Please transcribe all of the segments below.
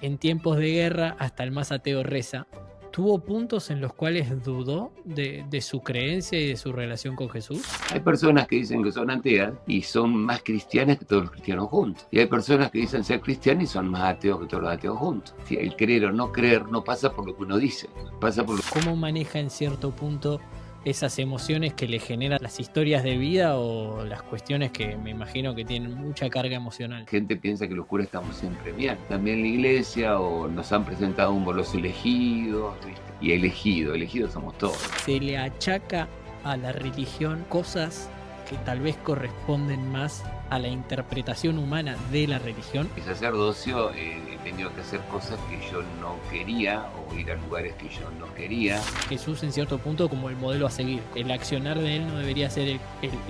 en tiempos de guerra hasta el más ateo reza. ¿Tuvo puntos en los cuales dudó de su creencia y de su relación con Jesús? Hay personas que dicen que son ateas y son más cristianas que todos los cristianos juntos. Y hay personas que dicen ser cristianas y son más ateos que todos los ateos juntos. Si el creer o no creer no pasa por lo que uno dice, pasa por lo... ¿Cómo maneja en cierto punto esas emociones que le generan las historias de vida o las cuestiones que me imagino que tienen mucha carga emocional? Gente piensa que los curas estamos siempre bien. También en la iglesia o nos han presentado un los elegidos, ¿viste? Y elegidos somos todos. Se le achaca a la religión cosas que tal vez corresponden más a la interpretación humana de la religión. El sacerdocio he tenido que hacer cosas que yo no quería o ir a lugares que yo no quería. Jesús en cierto punto como el modelo a seguir. El accionar de él no debería ser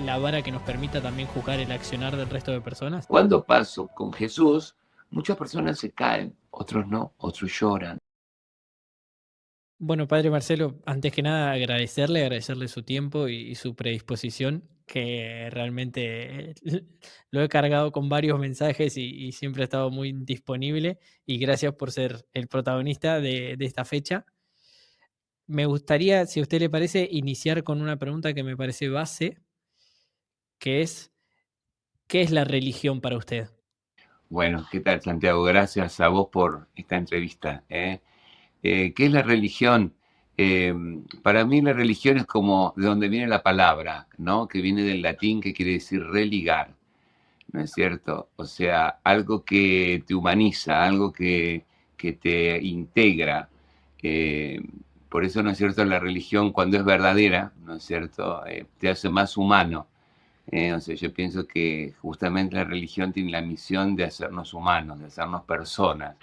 la vara que nos permita también juzgar el accionar del resto de personas. Cuando paso con Jesús, muchas personas se caen, otros no, otros lloran. Bueno, padre Marcelo, antes que nada agradecerle su tiempo y su predisposición, que realmente lo he cargado con varios mensajes y siempre he estado muy disponible y gracias por ser el protagonista de esta fecha. Me gustaría, si a usted le parece, iniciar con una pregunta que me parece base, que es, ¿qué es la religión para usted? Bueno, ¿qué tal, Santiago? Gracias a vos por esta entrevista. ¿Qué es la religión? Eh, para mí la religión es como de donde viene la palabra, ¿no? Que viene del latín, que quiere decir religar, ¿no es cierto? O sea, algo que te humaniza, algo que te integra. Eh, por eso, ¿no es cierto?, la religión, cuando es verdadera, ¿no es cierto?, te hace más humano. O sea, yo pienso que justamente la religión tiene la misión de hacernos humanos, de hacernos personas.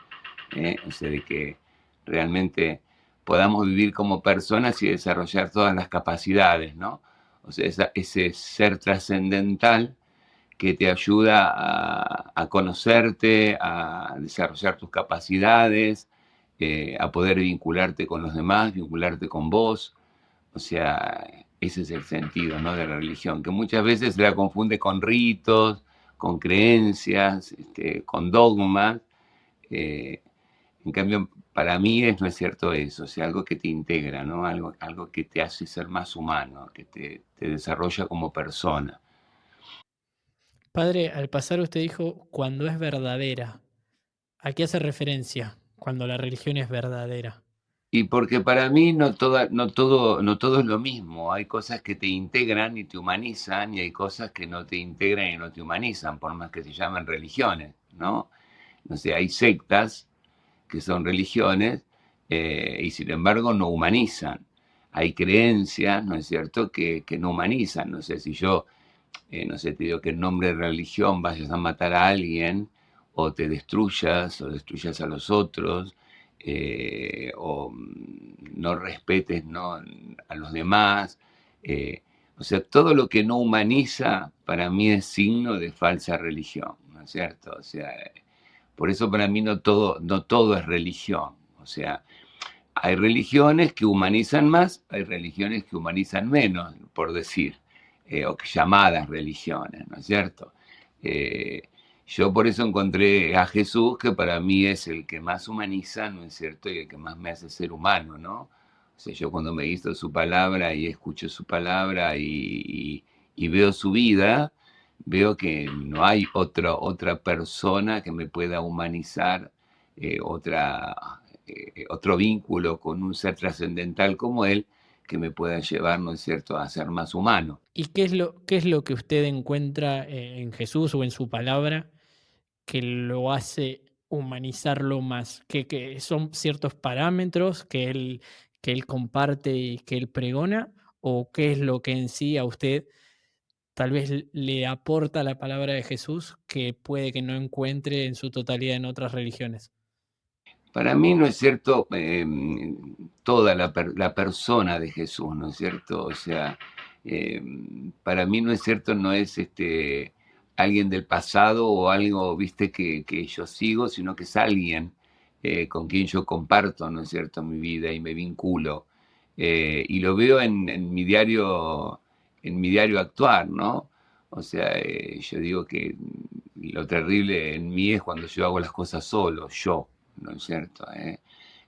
O sea, de que realmente podamos vivir como personas y desarrollar todas las capacidades, ¿no? O sea, ese ser trascendental que te ayuda a conocerte, a desarrollar tus capacidades, a poder vincularte con los demás, vincularte con vos. O sea, ese es el sentido, ¿no?, de la religión, que muchas veces se la confunde con ritos, con creencias, con dogmas. eh, en cambio, para mí no es cierto eso, o sea, algo que te integra, ¿no? Algo que te hace ser más humano, que te desarrolla como persona. Padre, al pasar usted dijo cuando es verdadera. ¿A qué hace referencia cuando la religión es verdadera? Y porque para mí no todo es lo mismo. Hay cosas que te integran y te humanizan y hay cosas que no te integran y no te humanizan, por más que se llamen religiones, ¿no? No sé, hay sectas que son religiones y sin embargo no humanizan. Hay creencias, ¿no es cierto?, que no humanizan. No sé, si yo, no sé, te digo que en nombre de religión vayas a matar a alguien o te destruyas o destruyas a los otros o no respetes, ¿no?, a los demás. O sea, todo lo que no humaniza para mí es signo de falsa religión, ¿no es cierto? O sea, por eso para mí no todo es religión. O sea, hay religiones que humanizan más, hay religiones que humanizan menos, por decir, o que llamadas religiones, ¿no es cierto? Eh, yo por eso encontré a Jesús, que para mí es el que más humaniza, ¿no es cierto? Y el que más me hace ser humano, ¿no? O sea, yo cuando me hizo su palabra y escucho su palabra y veo su vida, veo que no hay otra persona que me pueda humanizar, otro vínculo con un ser trascendental como él, que me pueda llevar, ¿no es cierto?, a ser más humano. ¿Y qué es lo que usted encuentra en Jesús o en su palabra que lo hace humanizarlo más? Que son ciertos parámetros que él comparte y que él pregona? ¿O qué es lo que en sí a usted tal vez le aporta la palabra de Jesús que puede que no encuentre en su totalidad en otras religiones? Para mí, ¿no es cierto?, toda la persona de Jesús, ¿no es cierto? O sea, eh, para mí, ¿no es cierto?, no es alguien del pasado o algo, viste, que yo sigo, sino que es alguien con quien yo comparto, ¿no es cierto?, mi vida y me vinculo. Y lo veo en mi diario actuar, ¿no? O sea, yo digo que lo terrible en mí es cuando yo hago las cosas solo, yo. ¿no es cierto?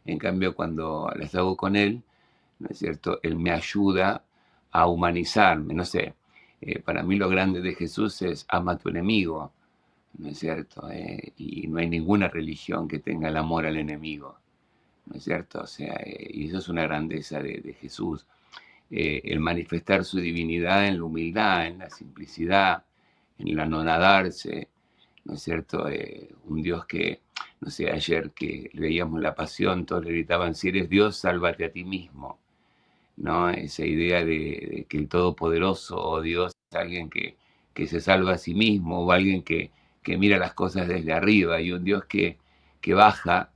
En cambio, cuando las hago con él, ¿no es cierto? Él me ayuda a humanizarme, no sé. Para mí lo grande de Jesús es ama a tu enemigo, ¿no es cierto? Y no hay ninguna religión que tenga el amor al enemigo, ¿no es cierto? O sea, y eso es una grandeza de Jesús. El manifestar su divinidad en la humildad, en la simplicidad, en el anonadarse, ¿no es cierto? Un Dios que, no sé, ayer que leíamos La Pasión, todos le gritaban, si eres Dios, sálvate a ti mismo, ¿no? Esa idea de que el Todopoderoso o Dios es alguien que se salva a sí mismo o alguien que mira las cosas desde arriba y un Dios que baja,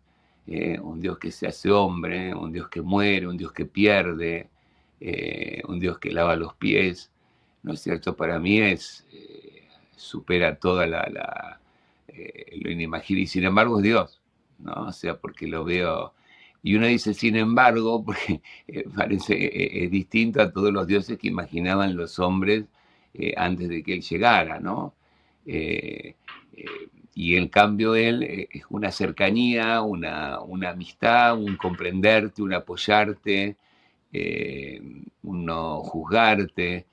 un Dios que se hace hombre, un Dios que muere, un Dios que pierde, un Dios que lava los pies, ¿no es cierto? Para mí supera toda lo inimaginable y sin embargo es Dios, ¿no? O sea, porque lo veo... Y uno dice, sin embargo, porque parece distinto a todos los dioses que imaginaban los hombres antes de que él llegara, ¿no? Eh, eh, y en cambio él es una cercanía, una amistad, un comprenderte, un apoyarte, eh, un no juzgarte.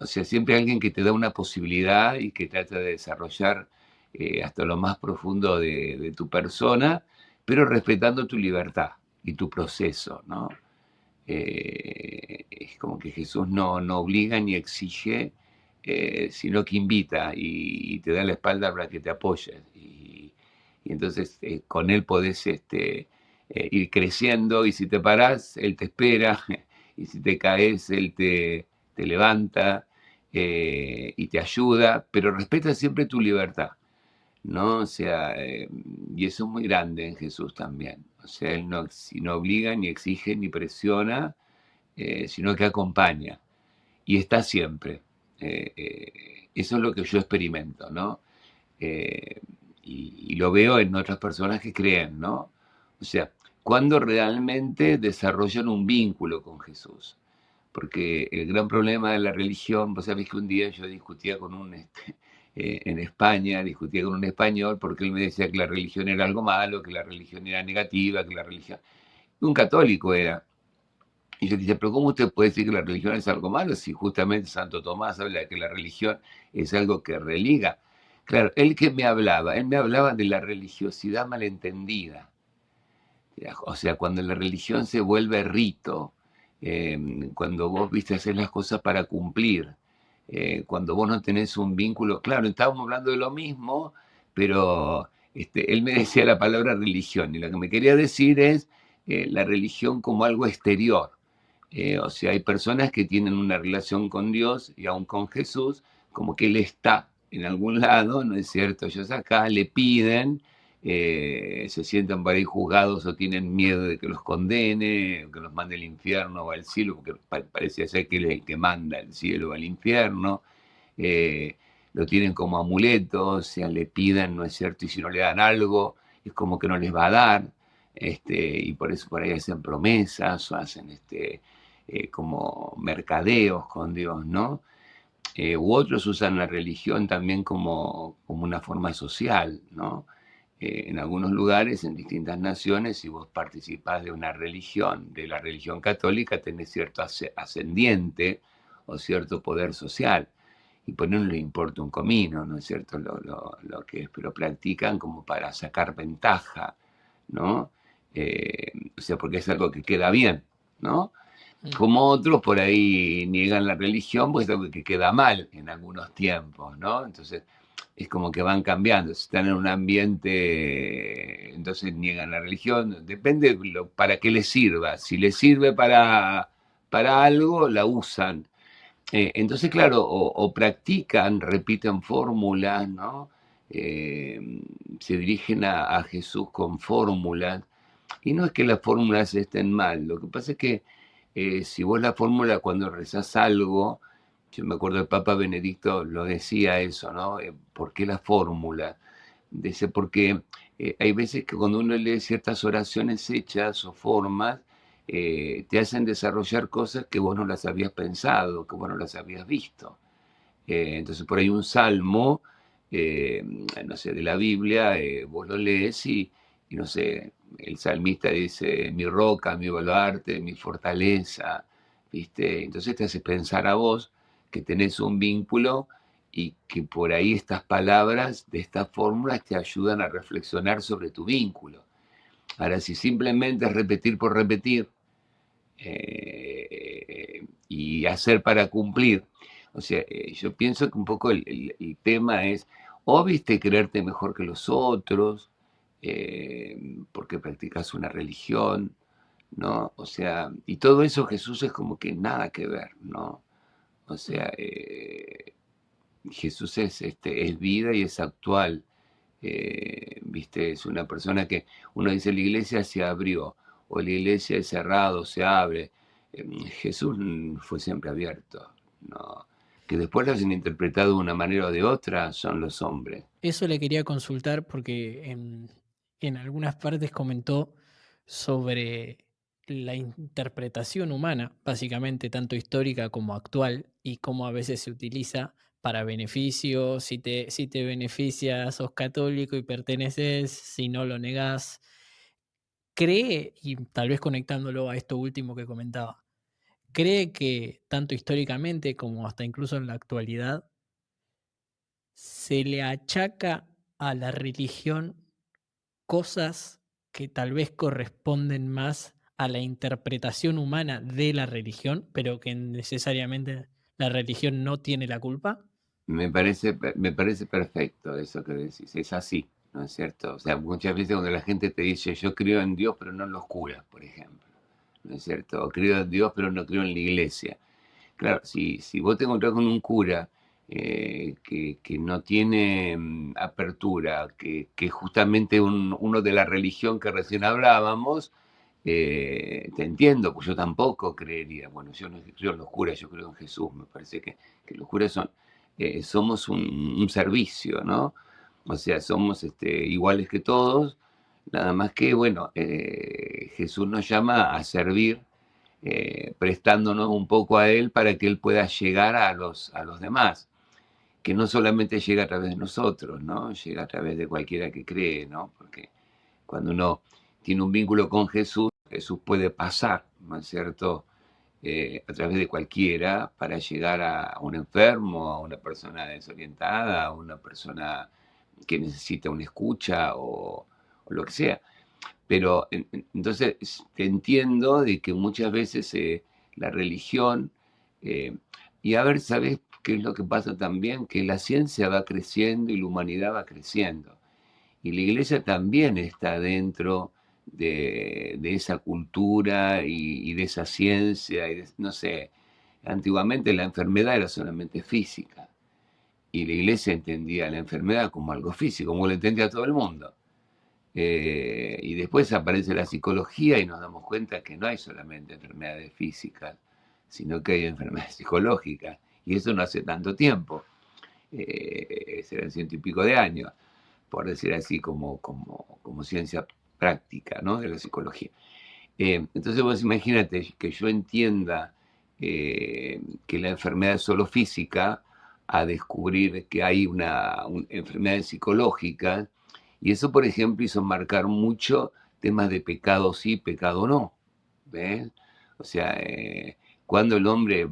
O sea, siempre alguien que te da una posibilidad y que trata de desarrollar hasta lo más profundo de tu persona, pero respetando tu libertad y tu proceso, ¿no? Es como que Jesús no obliga ni exige, sino que invita y te da la espalda para que te apoyes. Y entonces con Él podés ir creciendo y si te parás, Él te espera y si te caes, Él te levanta y te ayuda, pero respeta siempre tu libertad. ¿No? O sea, y eso es muy grande en Jesús también. O sea, Él no obliga, ni exige, ni presiona, sino que acompaña y está siempre. Eso es lo que yo experimento, ¿no? Eh, y lo veo en otras personas que creen, ¿no? O sea, cuando realmente desarrollan un vínculo con Jesús. Porque el gran problema de la religión, vos sabés que un día yo discutía con en España, discutía con un español porque él me decía que la religión era algo malo, que la religión era negativa, que la religión... Un católico era. Y yo decía, pero ¿cómo usted puede decir que la religión es algo malo si justamente Santo Tomás habla de que la religión es algo que religa? Claro, él me hablaba de la religiosidad malentendida. O sea, cuando la religión se vuelve rito, cuando vos viste hacer las cosas para cumplir, cuando vos no tenés un vínculo, claro, estábamos hablando de lo mismo, pero él me decía la palabra religión y lo que me quería decir es la religión como algo exterior. O sea, hay personas que tienen una relación con Dios y aún con Jesús, como que Él está en algún lado, ¿no es cierto? Ellos acá le piden, se sientan por ahí juzgados o tienen miedo de que los condene, o que los mande al infierno o al cielo, porque parece ser que Él es el que manda al cielo o al infierno. Eh, lo tienen como amuleto, o sea, le piden, ¿no es cierto? Y si no le dan algo, es como que no les va a dar. Y por eso por ahí hacen promesas o hacen como mercadeos con Dios, ¿no? U otros usan la religión también como una forma social, ¿no? En algunos lugares, en distintas naciones, si vos participás de una religión, de la religión católica, tenés cierto ascendiente o cierto poder social. Y por no le importa un comino, ¿no es cierto? Lo que es, pero practican como para sacar ventaja, ¿no? O sea, porque es algo que queda bien, ¿no? Mm. Como otros por ahí niegan la religión, pues es algo que queda mal en algunos tiempos, ¿no? Entonces es como que van cambiando. Si están en un ambiente, entonces niegan la religión. Depende para qué les sirva. Si les sirve para algo, la usan. Entonces, claro, o practican, repiten fórmulas, ¿no? Se dirigen a Jesús con fórmulas. Y no es que las fórmulas estén mal, lo que pasa es que si vos la fórmula cuando rezás algo, yo me acuerdo el Papa Benedicto lo decía eso, ¿no? ¿Por qué la fórmula? Dice, porque hay veces que cuando uno lee ciertas oraciones hechas o formas, te hacen desarrollar cosas que vos no las habías pensado, que vos no las habías visto. Entonces por ahí un salmo, no sé, de la Biblia, vos lo lees y no sé, el salmista dice, mi roca, mi baluarte, mi fortaleza, ¿viste? Entonces te hace pensar a vos que tenés un vínculo y que por ahí estas palabras de estas fórmulas te ayudan a reflexionar sobre tu vínculo. Ahora, si simplemente es repetir por repetir y hacer para cumplir, o sea, yo pienso que un poco el tema es, o viste creerte mejor que los otros, porque practicas una religión, ¿no? O sea, y todo eso Jesús es como que nada que ver, ¿no? O Mm. sea, Jesús es vida y es actual. ¿Viste? Es una persona que uno dice la iglesia se abrió o la iglesia es cerrado, se abre. Jesús fue siempre abierto, ¿no? Que después lo hacen interpretado de una manera o de otra son los hombres. Eso le quería consultar porque en algunas partes comentó sobre la interpretación humana, básicamente tanto histórica como actual, y cómo a veces se utiliza para beneficio, si te beneficia, sos católico y perteneces, si no lo negás. ¿Cree, y tal vez conectándolo a esto último que comentaba, cree que tanto históricamente como hasta incluso en la actualidad, se le achaca a la religión cosas que tal vez corresponden más a la interpretación humana de la religión, pero que necesariamente la religión no tiene la culpa? Me parece perfecto eso que decís, es así, ¿no es cierto? O sea, muchas veces cuando la gente te dice, yo creo en Dios, pero no en los curas, por ejemplo, ¿no es cierto? O creo en Dios, pero no creo en la iglesia. Claro, si vos te encontrás con un cura que no tiene apertura, que justamente uno de la religión que recién hablábamos, te entiendo, pues yo tampoco creería, bueno, yo no creo en los curas, yo creo en Jesús, me parece que los curas somos un servicio, ¿no? O sea, somos iguales que todos, nada más que, bueno, Jesús nos llama a servir, prestándonos un poco a Él para que Él pueda llegar a los demás, que no solamente llega a través de nosotros, ¿no? Llega a través de cualquiera que cree, ¿no? Porque cuando uno tiene un vínculo con Jesús, Jesús puede pasar, ¿no es cierto? A través de cualquiera para llegar a un enfermo, a una persona desorientada, a una persona que necesita una escucha o lo que sea. Pero entonces te entiendo de que muchas veces la religión, eh, y a ver, ¿sabes qué es lo que pasa también? Que la ciencia va creciendo y la humanidad va creciendo. Y la iglesia también está dentro de esa cultura y de esa ciencia, no sé, antiguamente la enfermedad era solamente física y la iglesia entendía la enfermedad como algo físico, como lo entendía todo el mundo. Y después aparece la psicología y nos damos cuenta que no hay solamente enfermedades físicas, sino que hay enfermedades psicológicas. Y eso no hace tanto tiempo, serán ciento y pico de años, por decir así, como ciencia práctica, ¿no? De la psicología. Entonces vos imagínate que yo entienda que la enfermedad es solo física, a descubrir que hay enfermedades psicológicas, y eso, por ejemplo, hizo marcar mucho temas de pecado sí, pecado no. ¿Ves? O sea, cuando el hombre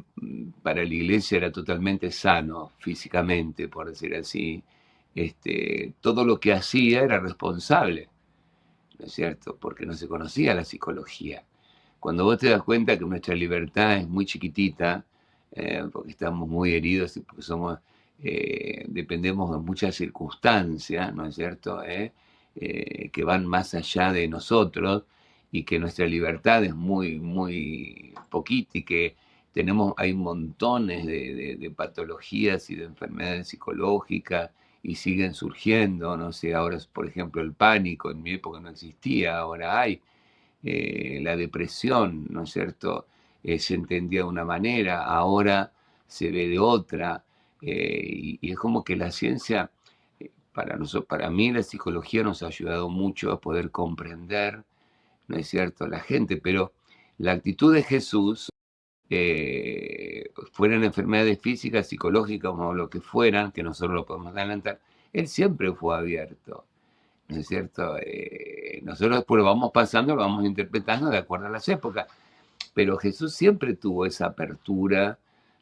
para la iglesia era totalmente sano físicamente, por decir así, todo lo que hacía era responsable, ¿no es cierto? Porque no se conocía la psicología. Cuando vos te das cuenta que nuestra libertad es muy chiquitita, porque estamos muy heridos y porque dependemos de muchas circunstancias, ¿no es cierto? Que van más allá de nosotros y que nuestra libertad es muy, muy poquita y que hay montones de patologías y de enfermedades psicológicas y siguen surgiendo, no sé, ahora es, por ejemplo, el pánico, en mi época no existía, ahora hay, la depresión, ¿no es cierto? Se entendía de una manera, ahora se ve de otra, y es como que la ciencia, para mí la psicología nos ha ayudado mucho a poder comprender, ¿no es cierto?, la gente, pero la actitud de Jesús, fueran enfermedades físicas, psicológicas o lo que fueran, que nosotros lo podemos adelantar, él siempre fue abierto. ¿no es cierto? Nosotros después lo vamos pasando, lo vamos interpretando de acuerdo a las épocas, pero Jesús siempre tuvo esa apertura,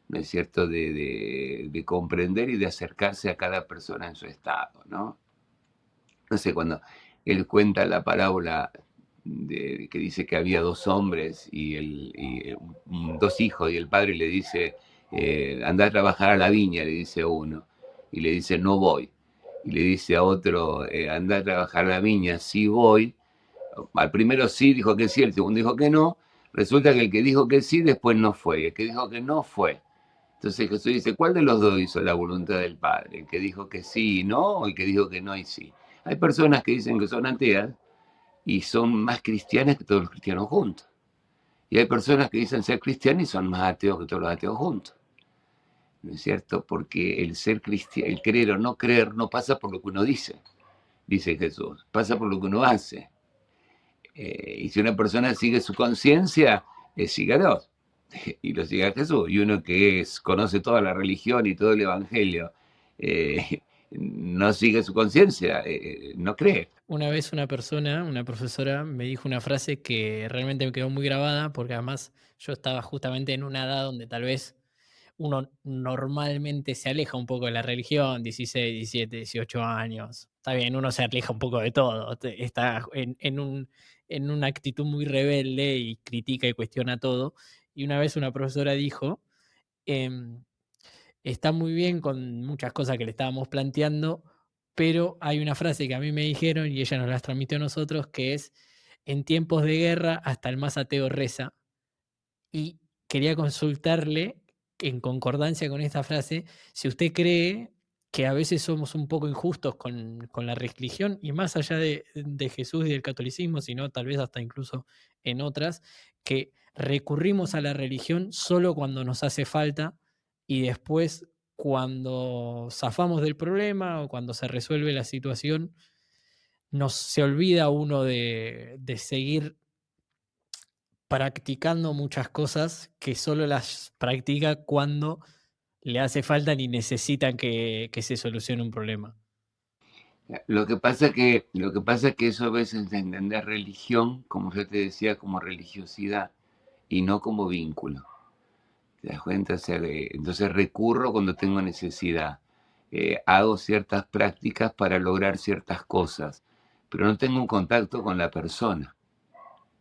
¿no es cierto?, de comprender y de acercarse a cada persona en su estado, ¿no? No sé, cuando él cuenta la parábola que dice que había dos hombres dos hijos, y el padre le dice, anda a trabajar a la viña, le dice a uno, y le dice, no voy. Y le dice a otro, anda a trabajar a la viña, sí voy. Al primero sí dijo que sí, el segundo dijo que no. Resulta que el que dijo que sí después no fue, y el que dijo que no fue. Entonces Jesús dice, ¿cuál de los dos hizo la voluntad del Padre? ¿El que dijo que sí y no, o el que dijo que no y sí? Hay personas que dicen que son ateas y son más cristianas que todos los cristianos juntos. Y hay personas que dicen ser cristianas y son más ateos que todos los ateos juntos. ¿No es cierto? Porque el ser cristiano, el creer o no creer, no pasa por lo que uno dice Jesús, pasa por lo que uno hace. Y si una persona sigue su conciencia, sigue a Dios y lo sigue a Jesús. Y uno que conoce toda la religión y todo el evangelio, no sigue su conciencia, no cree. Una vez una persona, una profesora, me dijo una frase que realmente me quedó muy grabada, porque además yo estaba justamente en una edad donde tal vez uno normalmente se aleja un poco de la religión, 16, 17, 18 años. Está bien, uno se aleja un poco de todo, está en una actitud muy rebelde y critica y cuestiona todo. Y una vez una profesora dijo, em, está muy bien con muchas cosas que le estábamos planteando, pero hay una frase que a mí me dijeron y ella nos las transmitió a nosotros, que es, en tiempos de guerra hasta el más ateo reza. Y quería consultarle, en concordancia con esta frase, si usted cree que a veces somos un poco injustos con la religión y más allá de Jesús y del catolicismo, sino tal vez hasta incluso en otras, que recurrimos a la religión solo cuando nos hace falta y después cuando zafamos del problema o cuando se resuelve la situación, se olvida uno de seguir practicando muchas cosas que solo las practica cuando le hace falta y necesitan que se solucione un problema. Lo que pasa es que eso a veces de entender religión, como yo te decía, como religiosidad y no como vínculo. ¿Te das cuenta? O sea, entonces recurro cuando tengo necesidad. Hago ciertas prácticas para lograr ciertas cosas, pero no tengo un contacto con la persona.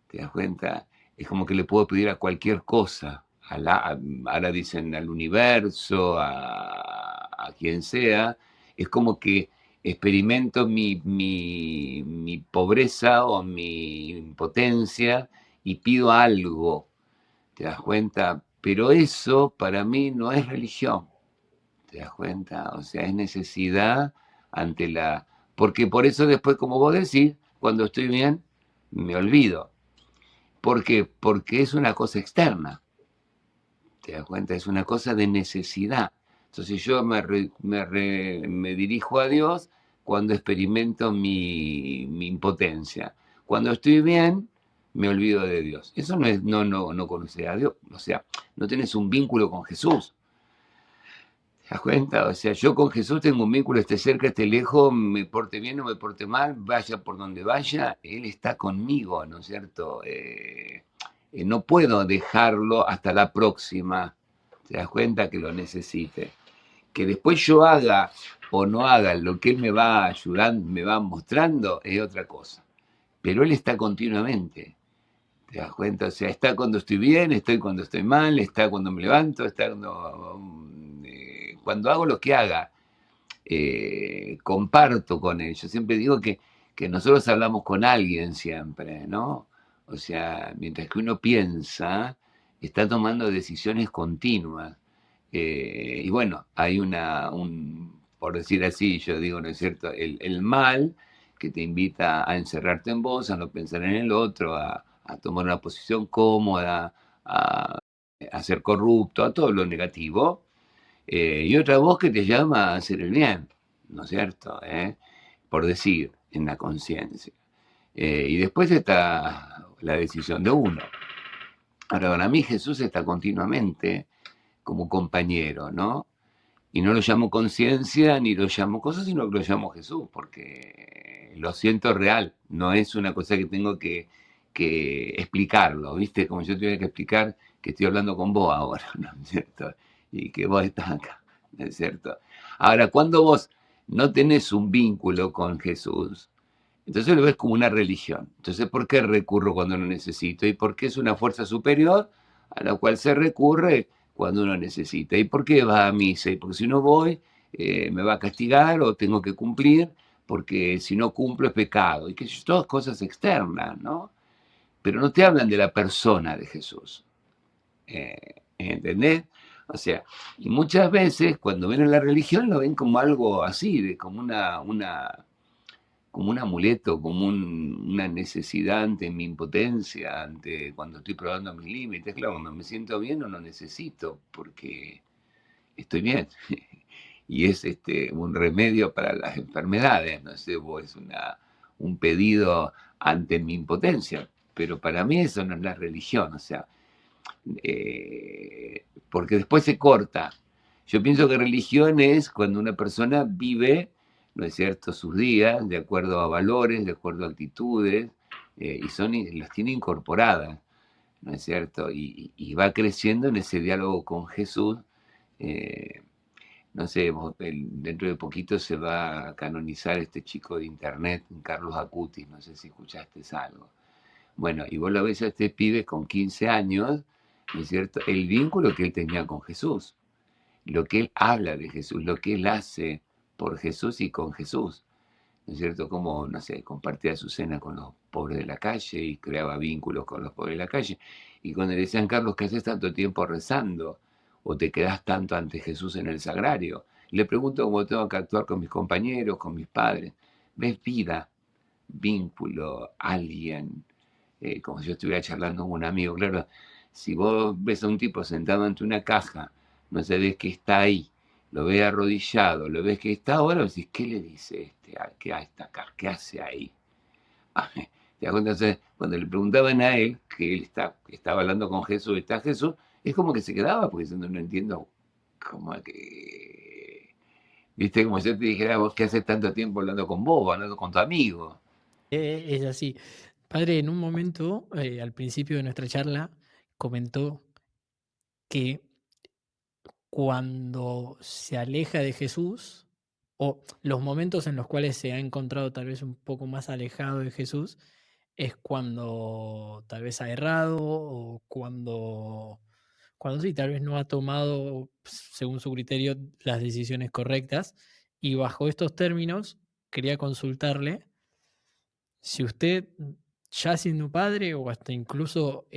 ¿Te das cuenta? Es como que le puedo pedir a cualquier cosa. Ahora dicen al universo, a quien sea. Es como que experimento mi pobreza o mi impotencia y pido algo. ¿Te das cuenta? Pero eso para mí no es religión. ¿Te das cuenta? O sea, es necesidad ante la... Porque por eso después, como vos decís, cuando estoy bien, me olvido. ¿Por qué? Porque es una cosa externa. ¿Te das cuenta? Es una cosa de necesidad. Entonces yo me dirijo a Dios cuando experimento mi impotencia. Cuando estoy bien, me olvido de Dios. Eso no conocer a Dios. O sea, no tienes un vínculo con Jesús. ¿Te das cuenta? O sea, yo con Jesús tengo un vínculo, esté cerca, esté lejos, me porte bien o me porte mal, vaya por donde vaya, Él está conmigo, ¿no es cierto? No puedo dejarlo hasta la próxima. ¿Te das cuenta? Que lo necesite? Que después yo haga o no haga lo que Él me va ayudando, me va mostrando, es otra cosa. Pero Él está continuamente. ¿Te das cuenta? O sea, está cuando estoy bien, estoy cuando estoy mal, está cuando me levanto, está cuando hago lo que haga. Comparto con él. Yo siempre digo que nosotros hablamos con alguien siempre, ¿no? O sea, mientras que uno piensa, está tomando decisiones continuas. Y bueno, hay por decir así, yo digo, ¿no es cierto? El mal que te invita a encerrarte en vos, a no pensar en el otro, a tomar una posición cómoda, a ser corrupto, a todo lo negativo. Y otra voz que te llama a hacer el bien, ¿no es cierto? Por decir, en la conciencia. Y después está la decisión de uno. Ahora, para mí Jesús está continuamente como compañero, ¿no? Y no lo llamo conciencia ni lo llamo cosas, sino que lo llamo Jesús, porque lo siento real, no es una cosa que tengo que explicarlo, ¿viste? Como yo tuviera que explicar que estoy hablando con vos ahora, ¿no es cierto? Y que vos estás acá, ¿no es cierto? Ahora, cuando vos no tenés un vínculo con Jesús, entonces lo ves como una religión. Entonces, ¿por qué recurro cuando lo necesito? ¿Y por qué es una fuerza superior a la cual se recurre cuando uno necesita? ¿Y por qué va a misa? Y porque si no voy, me va a castigar o tengo que cumplir, porque si no cumplo es pecado. Y que son todas cosas externas, ¿no? Pero no te hablan de la persona de Jesús. ¿Entendés? O sea, y muchas veces cuando ven a la religión lo ven como algo así, de como como un amuleto, como una necesidad ante mi impotencia, ante cuando estoy probando mis límites. Claro, cuando me siento bien no lo necesito porque estoy bien. Y es un remedio para las enfermedades, no sé, o es un pedido ante mi impotencia. Pero para mí eso no es la religión, o sea, porque después se corta. Yo pienso que religión es cuando una persona vive, ¿no es cierto?, sus días de acuerdo a valores, de acuerdo a actitudes, y las tiene incorporadas, ¿no es cierto? Y va creciendo en ese diálogo con Jesús. eh, no sé, dentro de poquito se va a canonizar este chico de internet, Carlos Acutis, no sé si escuchaste algo. Bueno, y vos lo ves a este pibe con 15 años, ¿no es cierto? El vínculo que él tenía con Jesús, lo que él habla de Jesús, lo que él hace por Jesús y con Jesús, ¿no es cierto? Como, no sé, compartía su cena con los pobres de la calle y creaba vínculos con los pobres de la calle. Y cuando le decían, Carlos, ¿qué haces tanto tiempo rezando? ¿O te quedás tanto ante Jesús en el sagrario? Le pregunto cómo tengo que actuar con mis compañeros, con mis padres. ¿Ves vida, vínculo, alguien? Como si yo estuviera charlando con un amigo. Claro, si vos ves a un tipo sentado ante una caja, no sabés que está ahí, lo ves arrodillado, lo ves que está ahora, decís, ¿qué le dice ¿qué, a esta caja? ¿Qué hace ahí? ¿Te das cuenta? Entonces, cuando le preguntaban a él, que estaba hablando con Jesús, está Jesús, es como que se quedaba, porque diciendo, no entiendo, como que, viste, como si yo te dijera, vos qué haces tanto tiempo hablando con vos, hablando con tu amigo. Es así. Padre, en un momento, al principio de nuestra charla, comentó que cuando se aleja de Jesús, o los momentos en los cuales se ha encontrado tal vez un poco más alejado de Jesús, es cuando tal vez ha errado o cuando sí, tal vez no ha tomado, según su criterio, las decisiones correctas. Y bajo estos términos, quería consultarle si usted, ya siendo padre o hasta incluso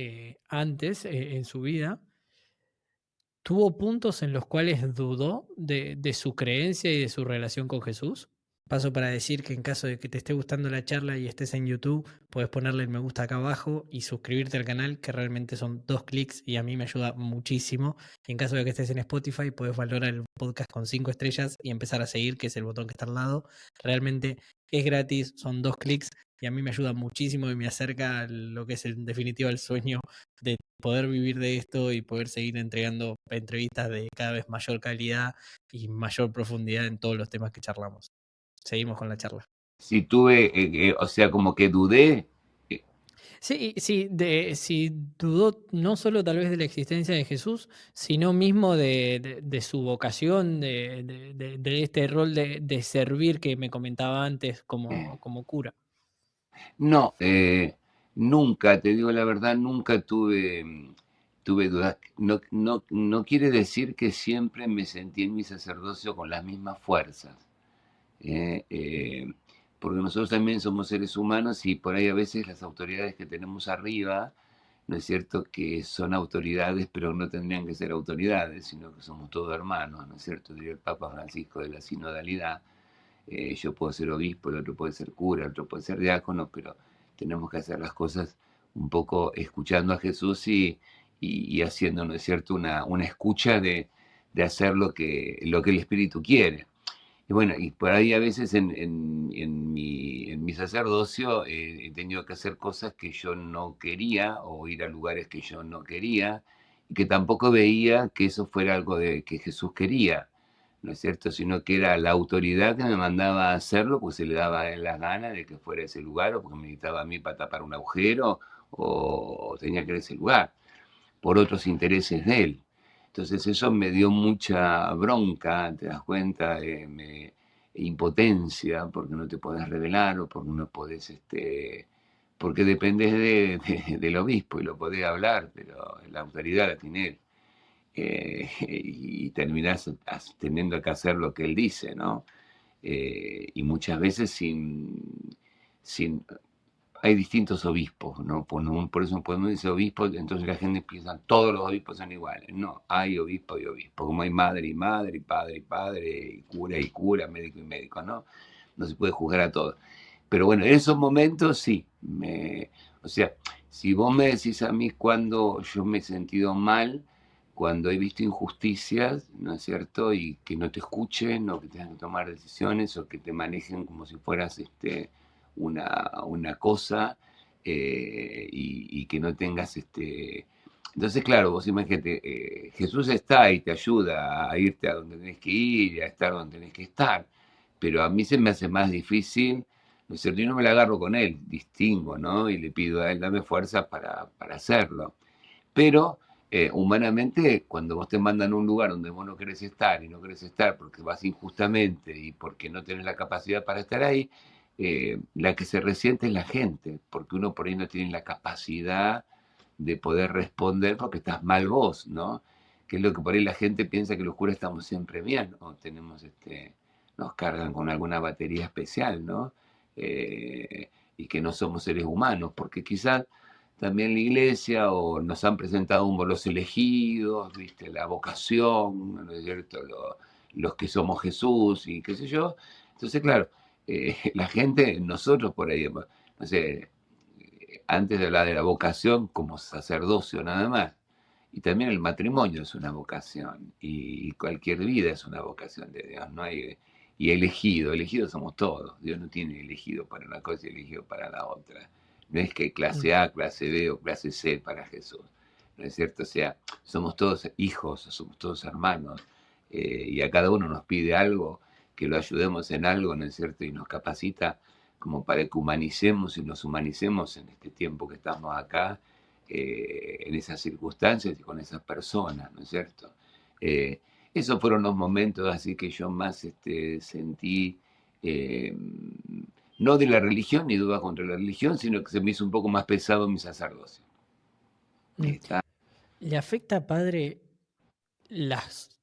antes en su vida, ¿tuvo puntos en los cuales dudó de su creencia y de su relación con Jesús? Paso para decir que en caso de que te esté gustando la charla y estés en YouTube, puedes ponerle el me gusta acá abajo y suscribirte al canal, que realmente son 2 clics y a mí me ayuda muchísimo. Y en caso de que estés en Spotify, puedes valorar el podcast con 5 estrellas y empezar a seguir, que es el botón que está al lado. Realmente es gratis, son 2 clics y a mí me ayuda muchísimo y me acerca a lo que es en definitiva el sueño de poder vivir de esto y poder seguir entregando entrevistas de cada vez mayor calidad y mayor profundidad en todos los temas que charlamos. Seguimos con la charla. Si tuve, o sea, como que dudé. eh, Sí, sí, si dudó no solo tal vez de la existencia de Jesús, sino mismo de su vocación, de este rol de servir que me comentaba antes como cura. no, nunca, te digo la verdad, nunca tuve dudas. No, no quiere decir que siempre me sentí en mi sacerdocio con las mismas fuerzas. ¿Eh? Porque nosotros también somos seres humanos y por ahí a veces las autoridades que tenemos arriba, ¿no es cierto?, que son autoridades, pero no tendrían que ser autoridades, sino que somos todos hermanos, ¿no es cierto? Diría el Papa Francisco de la sinodalidad. Yo puedo ser obispo, el otro puede ser cura, el otro puede ser diácono, pero tenemos que hacer las cosas un poco escuchando a Jesús y haciendo, ¿no es cierto?, una escucha de hacer lo que el Espíritu quiere. Y bueno, y por ahí a veces en mi sacerdocio he tenido que hacer cosas que yo no quería o ir a lugares que yo no quería y que tampoco veía que eso fuera algo que Jesús quería, ¿no es cierto? Sino que era la autoridad que me mandaba a hacerlo, pues se le daba a él las ganas de que fuera ese lugar, o porque me necesitaba a mí para tapar un agujero, o tenía que ir a ese lugar, por otros intereses de él. Entonces eso me dio mucha bronca, te das cuenta, impotencia, porque no te podés revelar, o porque no podés, porque dependés del obispo y lo podés hablar, pero la autoridad la tiene él. Y terminás teniendo que hacer lo que él dice, ¿no? Y muchas veces sin hay distintos obispos, ¿no? Por eso cuando uno dice obispo, entonces la gente piensa, todos los obispos son iguales. No, hay obispo y obispo, como hay madre y madre, y padre y padre, y cura, médico y médico, ¿no? No se puede juzgar a todos. Pero bueno, en esos momentos sí, o sea, si vos me decís a mí cuando yo me he sentido mal, cuando he visto injusticias, ¿no es cierto? Y que no te escuchen, o que tengan que tomar decisiones, o que te manejen como si fueras una cosa, y que no tengas Entonces, claro, vos imagínate, Jesús está y te ayuda a irte a donde tenés que ir y a estar donde tenés que estar, pero a mí se me hace más difícil, ¿no es cierto? Yo no me la agarro con él, distingo, ¿no? Y le pido a él, dame fuerza para hacerlo. Pero humanamente, cuando vos te mandan a un lugar donde vos no querés estar y no querés estar porque vas injustamente y porque no tenés la capacidad para estar ahí, la que se resiente es la gente, porque uno por ahí no tiene la capacidad de poder responder porque estás mal vos, ¿no? Que es lo que por ahí la gente piensa, que los curas estamos siempre bien, o tenemos nos cargan con alguna batería especial, ¿no? Y que no somos seres humanos, porque quizás también la iglesia, o nos han presentado como los elegidos, ¿viste? La vocación, ¿no es cierto? Los que somos Jesús y qué sé yo. Entonces, claro, la gente, nosotros por ahí, no sé, antes de hablar de la vocación como sacerdocio nada más, y también el matrimonio es una vocación, y cualquier vida es una vocación de Dios, no hay, y elegidos somos todos, Dios no tiene elegido para una cosa y elegido para la otra, no es que Mm. clase A, clase B o clase C para Jesús, ¿no es cierto? O sea, somos todos hijos, somos todos hermanos, y a cada uno nos pide algo, que lo ayudemos en algo, ¿no es cierto? Y nos capacita como para que humanicemos y nos humanicemos en este tiempo que estamos acá, en esas circunstancias y con esas personas, ¿no es cierto? Eh, Esos fueron los momentos así que yo más sentí, eh, no de la religión ni duda contra la religión, sino que se me hizo un poco más pesado mi sacerdocio. Mm. Está. ¿Le afecta, padre, las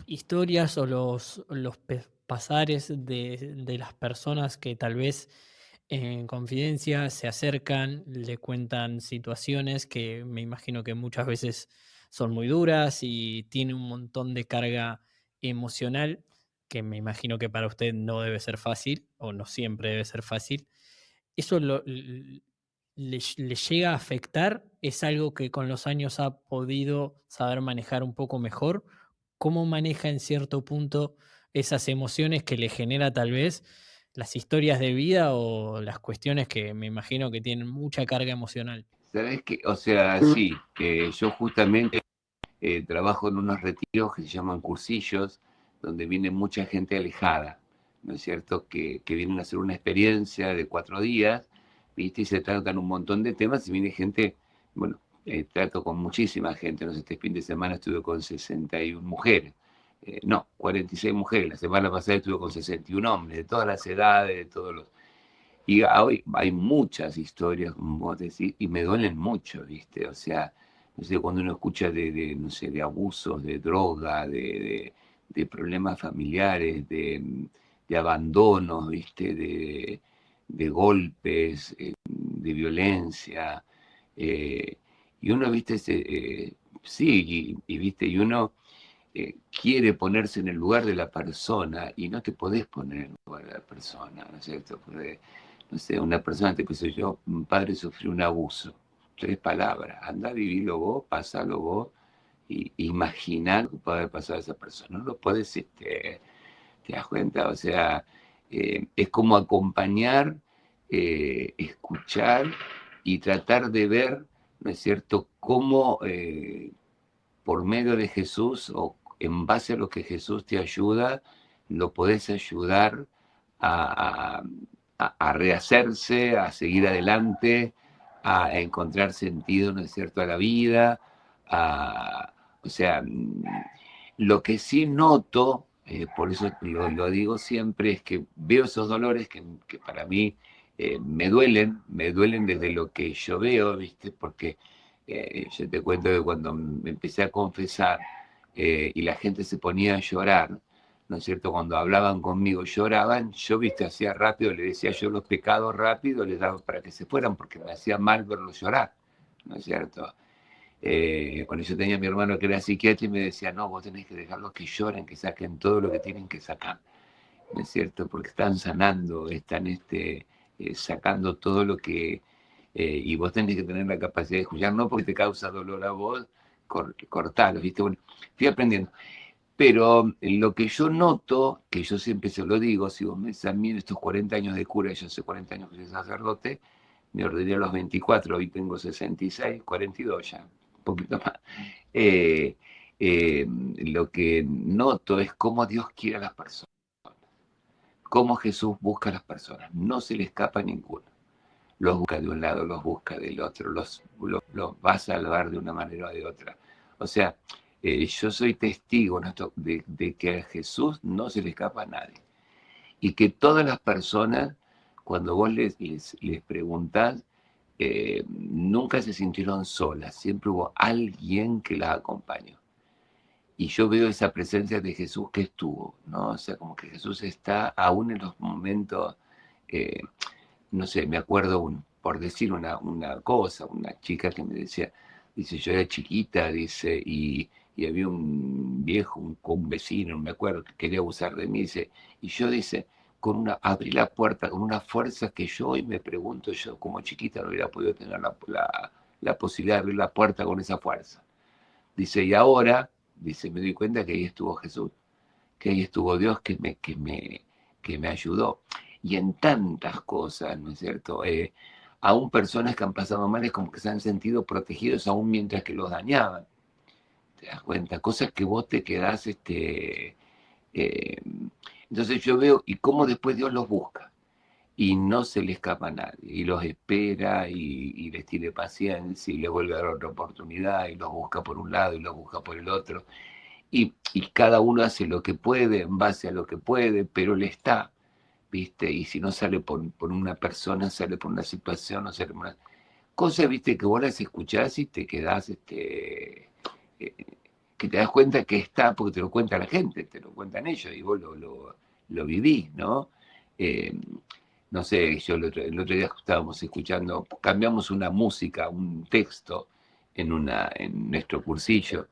historias o los pasares de las personas que tal vez en confidencia se acercan, le cuentan situaciones que me imagino que muchas veces son muy duras y tiene un montón de carga emocional que me imagino que para usted no debe ser fácil o no siempre debe ser fácil? ¿Eso le llega a afectar? ¿Es algo que con los años ha podido saber manejar un poco mejor? ¿Cómo maneja en cierto punto esas emociones que le genera tal vez las historias de vida o las cuestiones que me imagino que tienen mucha carga emocional? ¿Sabes qué? O sea, sí, yo justamente trabajo en unos retiros que se llaman cursillos, donde viene mucha gente alejada, ¿no es cierto? Que vienen a hacer una experiencia de 4 días, ¿viste? Y se tratan un montón de temas y viene gente, bueno, trato con muchísima gente, no sé, este fin de semana estuve con 61 mujeres, no, 46 mujeres, la semana pasada estuve con 61 hombres, de todas las edades, de todos los... Y hoy hay muchas historias, como vos decís, y me duelen mucho, ¿viste? O sea, no sé, cuando uno escucha no sé, de abusos, de droga, de problemas familiares, de abandonos, ¿viste? De golpes, de violencia. eh, y uno, ¿viste? Sí, ¿viste? Y uno quiere ponerse en el lugar de la persona y no te podés poner en el lugar de la persona, ¿no es cierto? Porque, no sé, una persona, te pienso yo, un padre sufrió un abuso. 3 palabras, anda a vivirlo vos, pasalo vos, y imaginar lo que puede pasar a esa persona. No lo puedes, ¿te das cuenta? O sea, es como acompañar, escuchar y tratar de ver, ¿no es cierto?, cómo por medio de Jesús, o en base a lo que Jesús te ayuda, lo podés ayudar a, a rehacerse, a seguir adelante, a encontrar sentido, ¿no es cierto?, a la vida. O sea, lo que sí noto, por eso lo digo siempre, es que veo esos dolores que para mí me duelen desde lo que yo veo, ¿viste? Porque yo te cuento que cuando me empecé a confesar y la gente se ponía a llorar, ¿no es cierto? Cuando hablaban conmigo lloraban, yo, viste, hacía rápido, le decía yo los pecados rápido, les daba para que se fueran, porque me hacía mal verlos llorar, ¿no es cierto? Cuando yo tenía a mi hermano que era psiquiatra y me decía, no, vos tenés que dejarlos que lloren, que saquen todo lo que tienen que sacar, ¿no es cierto? Porque están sanando, están sacando todo lo que... y vos tenés que tener la capacidad de escuchar, no porque te causa dolor a vos, cortalo, ¿viste? Bueno, fui aprendiendo. Pero lo que yo noto, que yo siempre se lo digo, si vos me examinas estos 40 años de cura, yo hace 40 años que soy sacerdote, me ordené a los 24, hoy tengo 66, 42 ya, un poquito más. Eh, lo que noto es cómo Dios quiere a las personas, cómo Jesús busca a las personas, no se le escapa a ninguno. Los busca de un lado, los busca del otro, los va a salvar de una manera o de otra. O sea, yo soy testigo de que a Jesús no se le escapa a nadie. Y que todas las personas, cuando vos les preguntás, nunca se sintieron solas, siempre hubo alguien que las acompañó. Y yo veo esa presencia de Jesús que estuvo, ¿no? O sea, como que Jesús está aún en los momentos, eh, no sé, me acuerdo, por decir una cosa, una chica que me decía, dice, yo era chiquita, dice, y había un viejo, un vecino, no me acuerdo, que quería abusar de mí, dice, y yo, dice, abrí la puerta con una fuerza que yo hoy me pregunto, yo como chiquita no hubiera podido tener la posibilidad de abrir la puerta con esa fuerza. Dice, y ahora, dice, me doy cuenta que ahí estuvo Jesús, que ahí estuvo Dios que me ayudó. Y en tantas cosas, ¿no es cierto? Aún personas que han pasado mal es como que se han sentido protegidos aún mientras que los dañaban. ¿Te das cuenta? Cosas que vos te quedás, eh, entonces yo veo y cómo después Dios los busca y no se le escapa a nadie, y los espera y les tiene paciencia y les vuelve a dar otra oportunidad y los busca por un lado y los busca por el otro. Y cada uno hace lo que puede en base a lo que puede, pero le está, ¿viste? Y si no sale por una persona, sale por una situación, no sale por una cosa, ¿viste? Que vos las escuchás y te quedás, que te das cuenta que está, porque te lo cuenta la gente, te lo cuentan ellos, y vos lo vivís, ¿no? Eh, no sé, yo el otro día estábamos escuchando, cambiamos una música, un texto en nuestro cursillo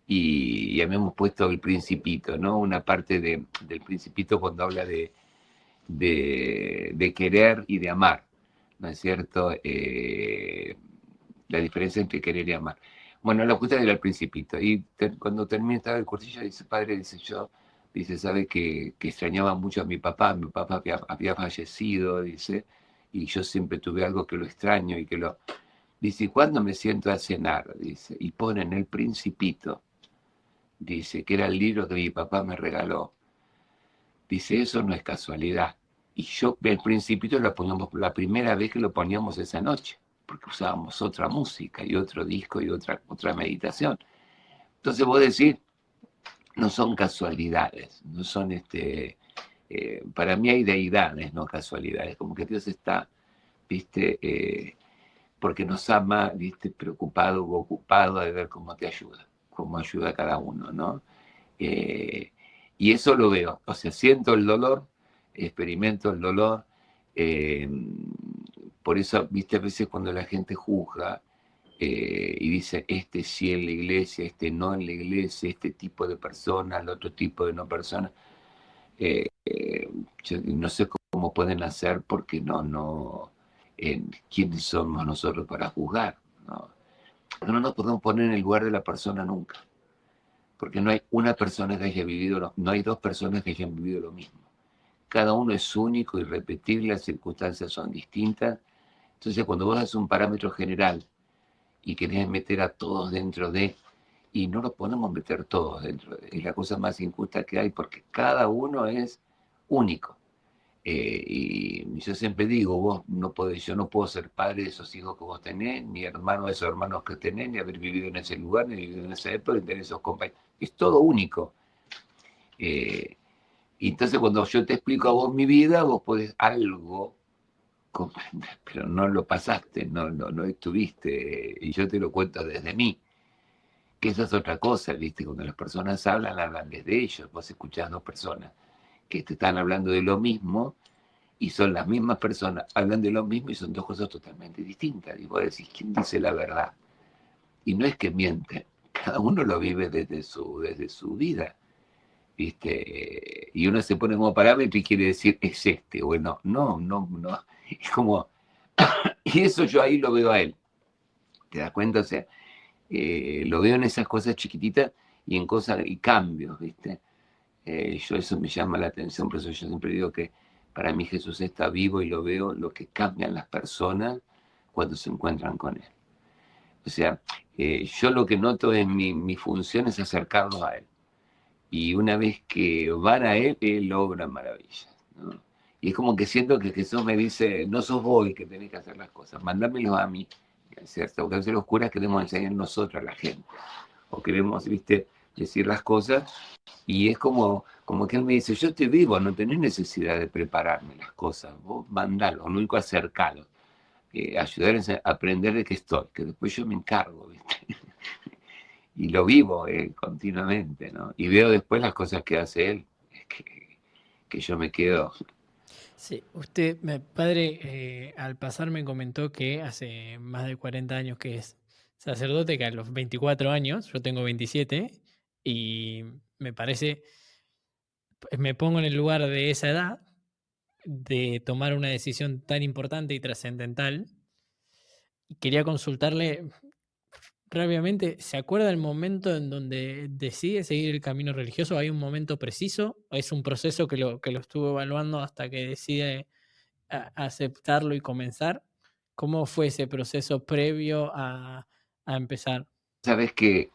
y habíamos puesto el Principito, ¿no? Una parte del Principito cuando habla de querer y de amar, ¿no es cierto? La diferencia entre querer y amar. Bueno, la justa era el Principito y cuando terminé el cursillo dice, padre, dice yo, dice, sabe que extrañaba mucho a mi papá había fallecido, dice, y yo siempre tuve algo que lo extraño y que lo... Dice, ¿y cuándo me siento a cenar? Dice, y ponen el Principito, dice, que era el libro que mi papá me regaló. Dice, eso no es casualidad. Y yo, el Principito lo poníamos la primera vez que lo poníamos esa noche, porque usábamos otra música y otro disco y otra meditación. Entonces vos decís, no son casualidades, no son para mí hay deidades, no casualidades, como que Dios está, viste, porque nos ama, viste, preocupado o ocupado de ver cómo te ayuda, cómo ayuda a cada uno, ¿no? Eh, y eso lo veo, o sea, siento el dolor, experimento el dolor, eh, por eso, viste, a veces cuando la gente juzga y dice, este sí en la iglesia, este no en la iglesia, este tipo de persona, el otro tipo de no persona, yo no sé cómo pueden hacer porque ¿quiénes somos nosotros para juzgar? ¿No? No nos podemos poner en el lugar de la persona nunca, porque no hay una persona que haya vivido, no hay dos personas que hayan vivido lo mismo. Cada uno es único, irrepetible, las circunstancias son distintas. Entonces, cuando vos haces un parámetro general y querés meter a todos dentro de, y no los podemos meter todos dentro. Es la cosa más injusta que hay porque cada uno es único. Y yo siempre digo, vos no podés, yo no puedo ser padre de esos hijos que vos tenés, ni hermano de esos hermanos que tenés, ni haber vivido en ese lugar, ni vivido en esa época, ni tener esos compañeros. Es todo único. Eh, y entonces cuando yo te explico a vos mi vida, vos podés algo comprender, pero no lo pasaste, no estuviste, y yo te lo cuento desde mí. Que esa es otra cosa, ¿viste? Cuando las personas hablan desde ellos. Vos escuchás dos personas que te están hablando de lo mismo y son las mismas personas, hablan de lo mismo y son dos cosas totalmente distintas. Y vos decís, ¿quién dice la verdad? Y no es que miente, cada uno lo vive desde su vida, ¿viste? Y uno se pone como parámetro y quiere decir, es este. Bueno, no. Es como, y eso yo ahí lo veo a él. ¿Te das cuenta? O sea, lo veo en esas cosas chiquititas y en cosas y cambios, ¿viste? Yo eso me llama la atención, por eso yo siempre digo que para mí Jesús está vivo y lo veo lo que cambian las personas cuando se encuentran con Él. O sea, yo lo que noto es mi función es acercarlos a Él. Y una vez que van a Él obra maravillas, ¿no? Y es como que siento que Jesús me dice, no sos vos el que tenés que hacer las cosas, mándamelo a mí, ¿cierto? Porque a veces los curas queremos enseñar nosotros a la gente, o queremos, viste, decir las cosas, y es como que él me dice, yo estoy vivo, no tenés necesidad de prepararme las cosas, vos mandalo, no único acercalo, ayudarles a aprender de qué estoy, que después yo me encargo, ¿viste? Y lo vivo continuamente, ¿no? Y veo después las cosas que hace él, que yo me quedo. Sí, usted, padre, al pasar me comentó que hace más de 40 años que es sacerdote, que a los 24 años, yo tengo 27, y me parece, me pongo en el lugar de esa edad, de tomar una decisión tan importante y trascendental, y quería consultarle rápidamente, ¿se acuerda del momento en donde decide seguir el camino religioso? ¿Hay un momento preciso? ¿O es un proceso que lo estuvo evaluando hasta que decide aceptarlo y comenzar? ¿Cómo fue ese proceso previo a empezar? Sabes que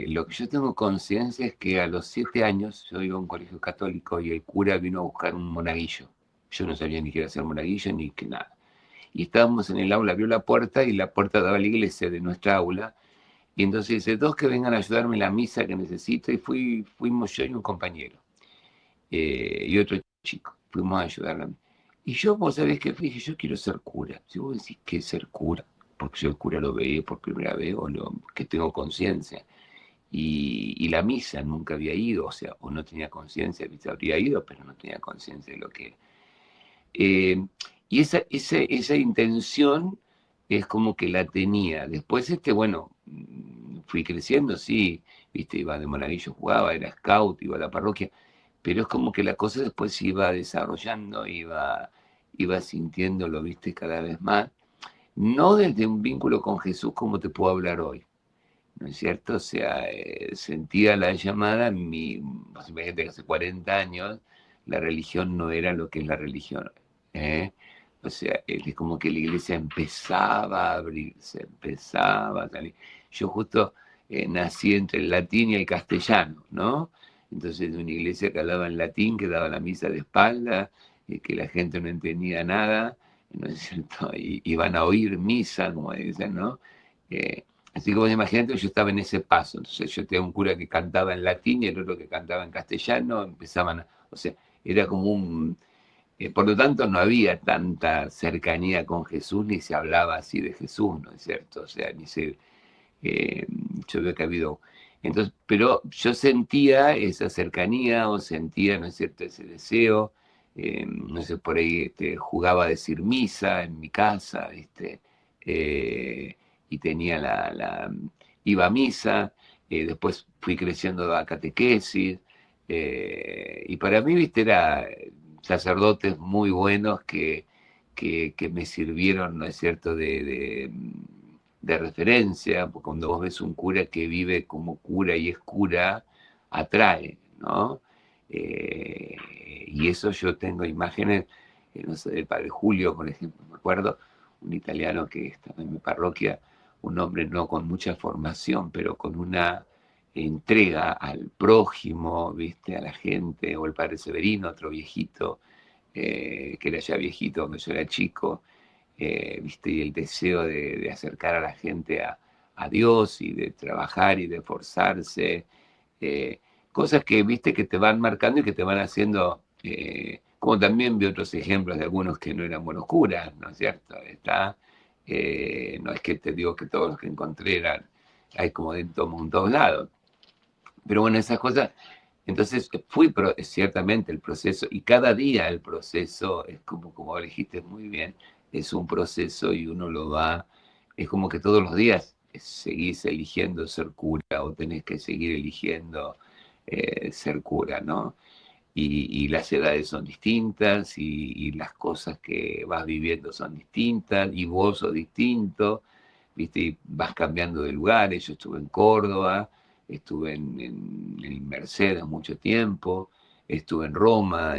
lo que yo tengo conciencia es que a los 7 años yo iba a un colegio católico y el cura vino a buscar un monaguillo. Yo no sabía ni qué era ser monaguillo ni que nada. Y estábamos en el aula, abrió la puerta y la puerta daba a la iglesia de nuestra aula. Y entonces dice, dos que vengan a ayudarme en la misa que necesito. Y fuimos yo y un compañero. Y otro chico. Fuimos a ayudarla. Y yo, vos sabés que dije, yo quiero ser cura. Si vos decís que es ser cura, porque yo el cura lo veía por primera vez o que tengo conciencia. Y la misa nunca había ido, o sea, o no tenía conciencia, habría ido, pero no tenía conciencia de lo que... Eh, y esa intención es como que la tenía. Después, bueno, fui creciendo, sí, viste, iba de monaguillo, jugaba, era scout, iba a la parroquia, pero es como que la cosa después se iba desarrollando, iba sintiéndolo, viste, cada vez más. No desde un vínculo con Jesús como te puedo hablar hoy, ¿no es cierto? O sea, sentía la llamada, imagínate que hace 40 años la religión no era lo que es la religión. ¿Eh? O sea, es como que la iglesia empezaba a abrirse, empezaba a salir. Yo justo nací entre el latín y el castellano, ¿no? Entonces, de una iglesia que hablaba en latín, que daba la misa de espalda, que la gente no entendía nada, ¿no es cierto? Y iban a oír misa, como dicen, ¿no? Eh, Así que vos imaginate que yo estaba en ese paso. Entonces yo tenía un cura que cantaba en latín y el otro que cantaba en castellano, o sea, era como por lo tanto no había tanta cercanía con Jesús, ni se hablaba así de Jesús, ¿no es cierto? O sea, eh, yo veo que ha habido, entonces, pero yo sentía esa cercanía o sentía, ¿no es cierto?, ese deseo, no sé, por ahí jugaba a decir misa en mi casa, ¿viste? Y tenía iba a misa, después fui creciendo a catequesis, y para mí, ¿viste? Era sacerdotes muy buenos que me sirvieron, ¿no es cierto?, de referencia, porque cuando vos ves un cura que vive como cura y es cura, atrae, ¿no? Eh, y eso yo tengo imágenes, no sé, del padre Julio, por ejemplo, me acuerdo, un italiano que estaba en mi parroquia, un hombre no con mucha formación, pero con una entrega al prójimo, ¿viste? A la gente, o el padre Severino, otro viejito, que era ya viejito cuando yo era chico, ¿viste? Y el deseo de acercar a la gente a Dios y de trabajar y de esforzarse, eh, cosas que, ¿viste? Que te van marcando y que te van haciendo, como también vi otros ejemplos de algunos que no eran buenos curas, ¿no es cierto? No es que te digo que todos los que encontré eran, hay como de todo, en todos lados, pero bueno, esas cosas, entonces ciertamente el proceso, y cada día el proceso es como dijiste muy bien, es un proceso y uno lo va, es como que todos los días seguís eligiendo ser cura o tenés que seguir eligiendo ser cura, ¿no? Y las edades son distintas y las cosas que vas viviendo son distintas y vos sos distinto, ¿viste? Y vas cambiando de lugares. Yo estuve en Córdoba, estuve en Mercedes mucho tiempo, estuve en Roma,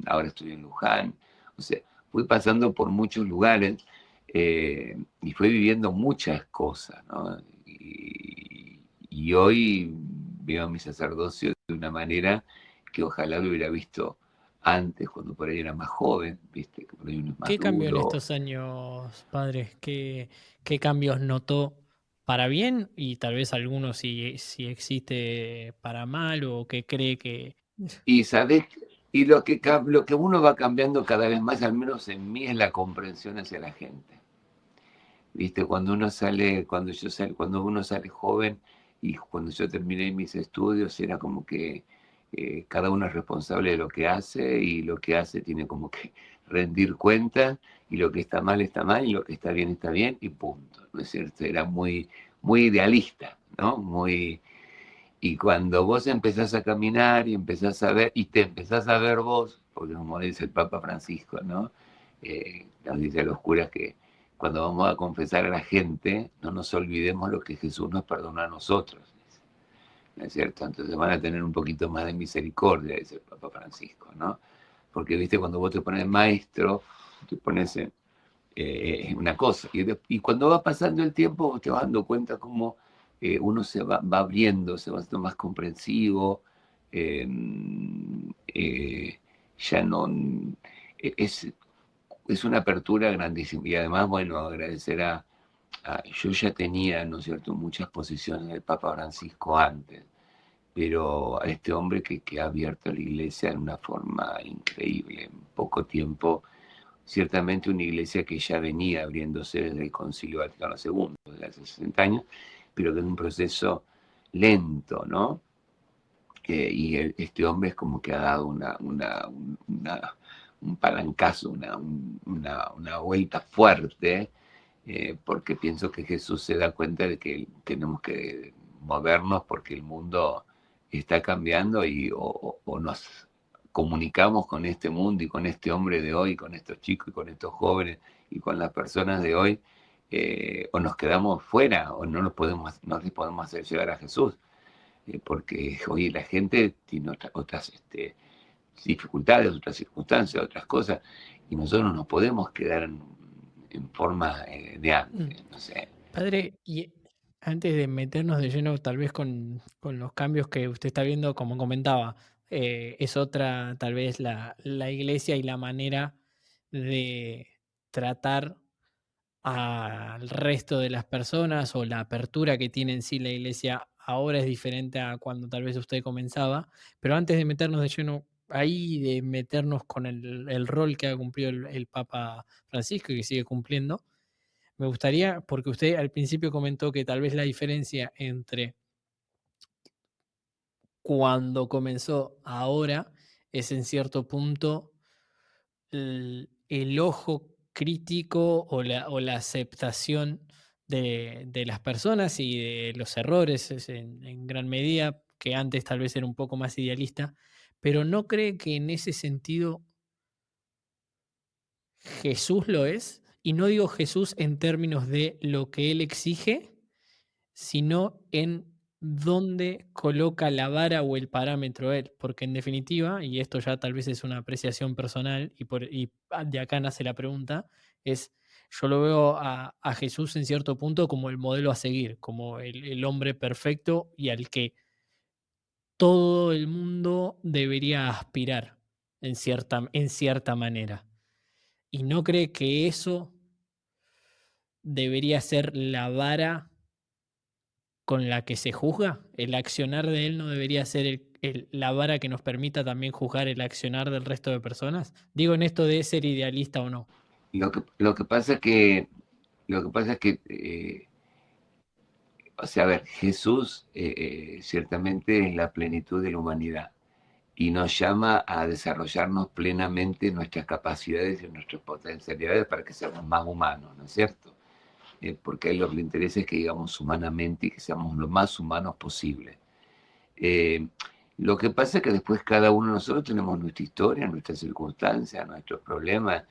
ahora estoy en Luján. O sea, fui pasando por muchos lugares y fui viviendo muchas cosas, ¿no? Y hoy veo mi sacerdocio de una manera que ojalá lo hubiera visto antes, cuando por ahí era más joven, viste, que por ahí uno es más ¿Qué cambió en duro. estos años, padre? ¿Qué cambios notó para bien? Y tal vez algunos si existe para mal o que cree que... Y sabés, y lo que uno va cambiando cada vez más, al menos en mí, es la comprensión hacia la gente. Viste, cuando uno sale joven y cuando yo terminé mis estudios, era como que cada uno es responsable de lo que hace y lo que hace tiene como que rendir cuenta y lo que está mal y lo que está bien y punto, ¿no es cierto? Era muy, muy idealista, ¿no? Y cuando vos empezás a caminar y empezás a ver, y te empezás a ver vos, porque como dice el Papa Francisco, ¿no? Nos dice a los curas que cuando vamos a confesar a la gente, no nos olvidemos lo que Jesús nos perdonó a nosotros, ¿no es cierto? Entonces van a tener un poquito más de misericordia, dice el Papa Francisco, ¿no? Porque, viste, cuando vos te pones maestro, te pones una cosa. Y cuando va pasando el tiempo, vos te vas dando cuenta cómo uno va abriendo, se va haciendo más comprensivo, eh, ya no... Es, es una apertura grandísima. Y además, bueno, agradecer yo ya tenía, ¿no es cierto?, muchas posiciones del Papa Francisco antes, pero a este hombre que ha abierto la iglesia en una forma increíble, en poco tiempo, ciertamente una iglesia que ya venía abriéndose desde el Concilio Vaticano II, desde hace 60 años, pero que en un proceso lento, ¿no? Este hombre es como que ha dado un palancazo, una vuelta fuerte, porque pienso que Jesús se da cuenta de que tenemos que movernos porque el mundo está cambiando o nos comunicamos con este mundo y con este hombre de hoy, con estos chicos y con estos jóvenes y con las personas de hoy, o nos quedamos fuera o no les podemos hacer llegar a Jesús, porque hoy la gente tiene otras dificultades, otras circunstancias, otras cosas, y nosotros no nos podemos quedar en forma de Mm. antes, no sé. Padre, y antes de meternos de lleno tal vez con los cambios que usted está viendo, como comentaba, es otra tal vez la iglesia y la manera de tratar al resto de las personas o la apertura que tiene en sí la iglesia ahora es diferente a cuando tal vez usted comenzaba, pero antes de meternos de lleno ahí, de meternos con el rol que ha cumplido el Papa Francisco y que sigue cumpliendo, me gustaría, porque usted al principio comentó que tal vez la diferencia entre cuando comenzó ahora es en cierto punto el ojo crítico o la aceptación de las personas y de los errores es en gran medida, que antes tal vez era un poco más idealista, pero ¿no cree que en ese sentido Jesús lo es? Y no digo Jesús en términos de lo que él exige, sino en dónde coloca la vara o el parámetro él, porque en definitiva, y esto ya tal vez es una apreciación personal y de acá nace la pregunta, es yo lo veo a Jesús en cierto punto como el modelo a seguir, como el hombre perfecto y al que todo el mundo debería aspirar en cierta manera. ¿Y no cree que eso debería ser la vara con la que se juzga? ¿El accionar de él no debería ser la vara que nos permita también juzgar el accionar del resto de personas? Digo en esto de ser idealista o no. Lo que pasa es que, o sea, a ver, Jesús ciertamente es la plenitud de la humanidad y nos llama a desarrollarnos plenamente nuestras capacidades y nuestras potencialidades para que seamos más humanos, ¿no es cierto? Porque a él lo que le interesa es que digamos humanamente y que seamos lo más humanos posible. Eh, lo que pasa es que después cada uno de nosotros tenemos nuestra historia, nuestras circunstancias, nuestros problemas.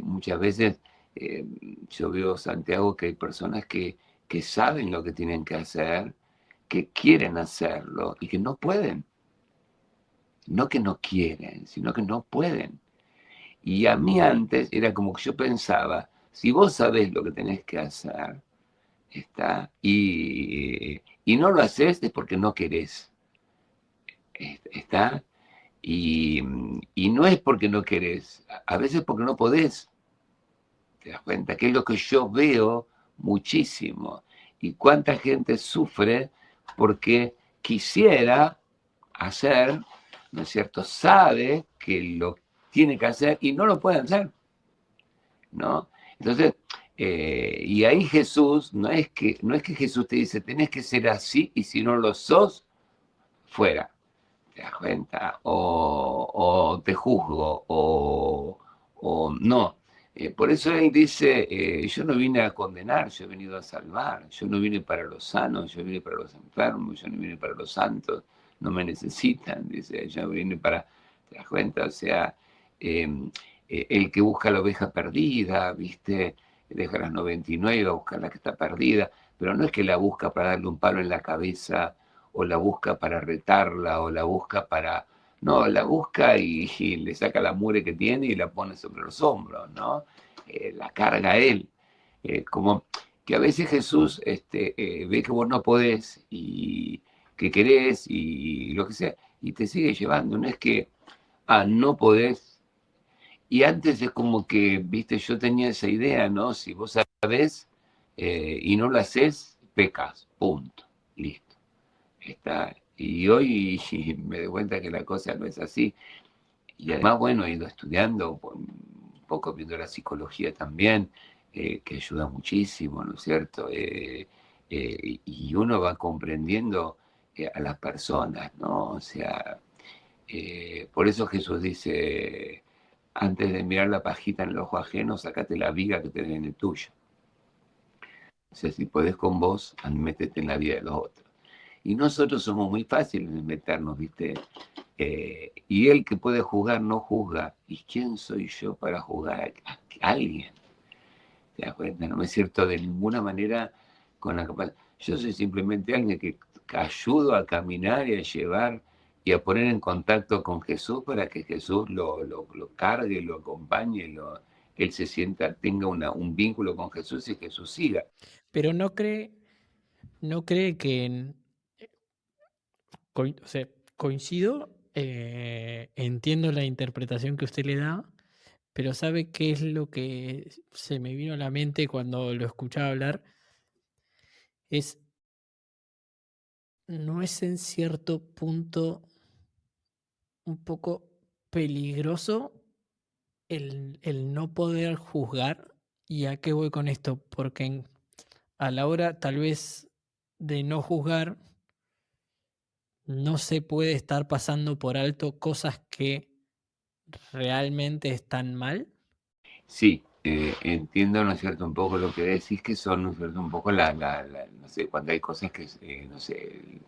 Muchas veces eh, yo veo, Santiago, que hay personas que saben lo que tienen que hacer, que quieren hacerlo y que no pueden. No que no quieren, sino que no pueden. Y a mí antes era como que yo pensaba, si vos sabés lo que tenés que hacer, está, y no lo haces es porque no querés, está, y no es porque no querés, a veces porque no podés, te das cuenta, que es lo que yo veo muchísimo. Y cuánta gente sufre porque quisiera hacer, ¿no es cierto? Sabe que lo tiene que hacer y no lo puede hacer, ¿no? Entonces, y ahí Jesús, no es que Jesús te dice, tenés que ser así y si no lo sos, fuera. ¿Te das cuenta? O te juzgo, o no. Por eso él dice, yo no vine a condenar, yo he venido a salvar, yo no vine para los sanos, yo vine para los enfermos, yo no vine para los santos, no me necesitan, dice, yo vine para, ¿te das cuenta? O sea, eh, el que busca la oveja perdida, ¿viste? Deja las 99 a buscar la que está perdida, pero no es que la busca para darle un palo en la cabeza o la busca para retarla, o la busca para... No, la busca y le saca la mugre que tiene y la pone sobre los hombros, ¿no? La carga a él. Como que a veces Jesús ve que vos no podés y que querés y lo que sea, y te sigue llevando. No es que, no podés. Y antes es como que, viste, yo tenía esa idea, ¿no? Si vos sabés y no lo haces, pecas, punto, listo. Está. Y hoy me doy cuenta que la cosa no es así. Y además, bueno, he ido estudiando, un poco viendo la psicología también, que ayuda muchísimo, ¿no es cierto? Y uno va comprendiendo a las personas, ¿no? O sea, por eso Jesús dice, antes de mirar la pajita en el ojo ajeno, sacate la viga que tenés en el tuyo. O sea, si podés con vos, métete en la vida de los otros. Y nosotros somos muy fáciles de meternos, ¿viste? Y el que puede juzgar no juzga. ¿Y quién soy yo para juzgar a alguien? ¿Te das cuenta? No me siento de ninguna manera con la capacidad. Yo soy simplemente alguien que ayudo a caminar y a llevar y a poner en contacto con Jesús para que Jesús lo cargue, lo acompañe, él se sienta, tenga un vínculo con Jesús y Jesús siga. Pero no cree que o sea, coincido, entiendo la interpretación que usted le da, pero ¿sabe qué es lo que se me vino a la mente cuando lo escuchaba hablar? Es, ¿no es en cierto punto un poco peligroso el no poder juzgar? ¿Y a qué voy con esto? Porque a la hora tal vez de no juzgar, no se puede estar pasando por alto cosas que realmente están mal. Sí, entiendo, ¿no es cierto?, un poco lo que decís, que son, ¿no es cierto?, un poco no sé, cuando hay cosas que, no sé,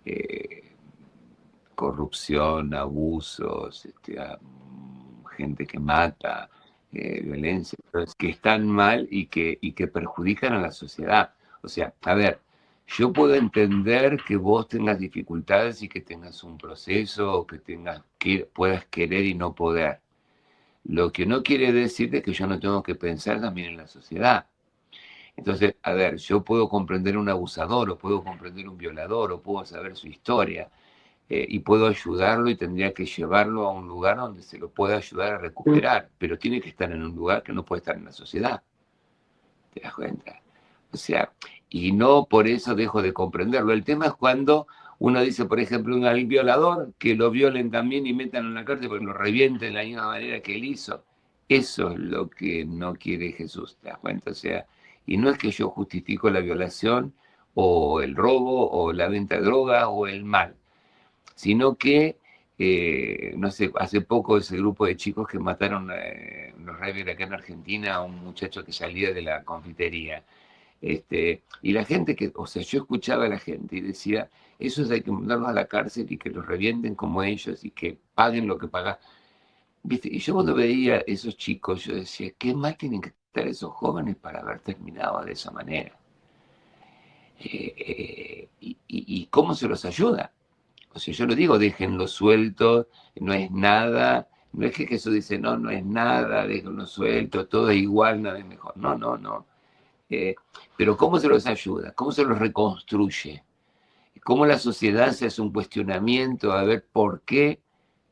eh, corrupción, abusos, gente que mata, violencia, entonces, que están mal y que perjudican a la sociedad. O sea, a ver, yo puedo entender que vos tengas dificultades y que tengas un proceso o que puedas querer y no poder. Lo que no quiere decir es que yo no tengo que pensar también en la sociedad. Entonces, a ver, yo puedo comprender un abusador, o puedo comprender un violador, o puedo saber su historia, y puedo ayudarlo y tendría que llevarlo a un lugar donde se lo pueda ayudar a recuperar, pero tiene que estar en un lugar que no puede estar en la sociedad. ¿Te das cuenta? O sea, y no por eso dejo de comprenderlo. El tema es cuando uno dice, por ejemplo, un violador, que lo violen también y metan en la cárcel porque lo revienten de la misma manera que él hizo. Eso es lo que no quiere Jesús, ¿te das cuenta? O sea, y no es que yo justifico la violación o el robo o la venta de drogas o el mal, sino que, no sé, hace poco ese grupo de chicos que mataron los Rebel acá en Argentina a un muchacho que salía de la confitería. Y la gente que, o sea, yo escuchaba a la gente y decía, esos hay que mandarlos a la cárcel y que los revienten como ellos y que paguen lo que pagan. ¿Viste? Y yo cuando veía a esos chicos, yo decía, qué mal tienen que estar esos jóvenes para haber terminado de esa manera. Y cómo se los ayuda. O sea, yo lo digo, déjenlo suelto, no es nada. No es que Jesús dice, no, no es nada, déjenlo suelto, todo es igual, nada es mejor. No, no, no. Eh, pero ¿cómo se los ayuda? ¿Cómo se los reconstruye? ¿Cómo la sociedad se hace un cuestionamiento a ver por qué,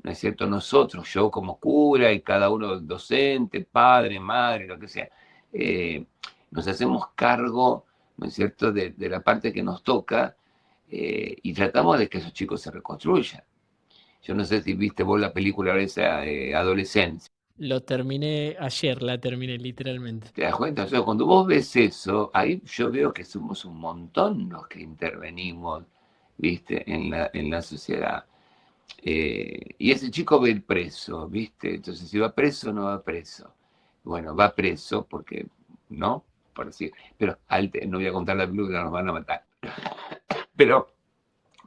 ¿no es cierto? Nosotros, yo como cura y cada uno docente, padre, madre, lo que sea, eh, nos hacemos cargo, ¿no es cierto?, de la parte que nos toca, y tratamos de que esos chicos se reconstruyan. Yo no sé si viste vos la película esa, Adolescencia. Lo terminé ayer, la terminé literalmente. ¿Te das cuenta? O sea, cuando vos ves eso, ahí yo veo que somos un montón los que intervenimos, ¿viste? En la sociedad. Y ese chico va a ir preso, ¿viste? Entonces, si va preso o no va preso. Bueno, va preso porque, ¿no? Por decir, pero no voy a contar la película, nos van a matar. Pero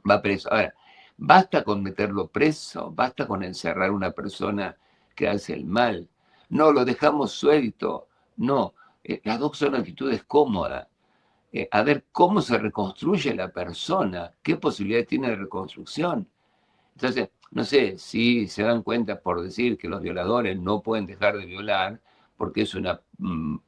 va preso. Ahora, basta con meterlo preso, basta con encerrar a una persona que hace el mal. No, lo dejamos suelto. No, las dos son actitudes cómodas. A ver cómo se reconstruye la persona, qué posibilidades tiene de reconstrucción. Entonces, no sé si se dan cuenta por decir que los violadores no pueden dejar de violar porque es una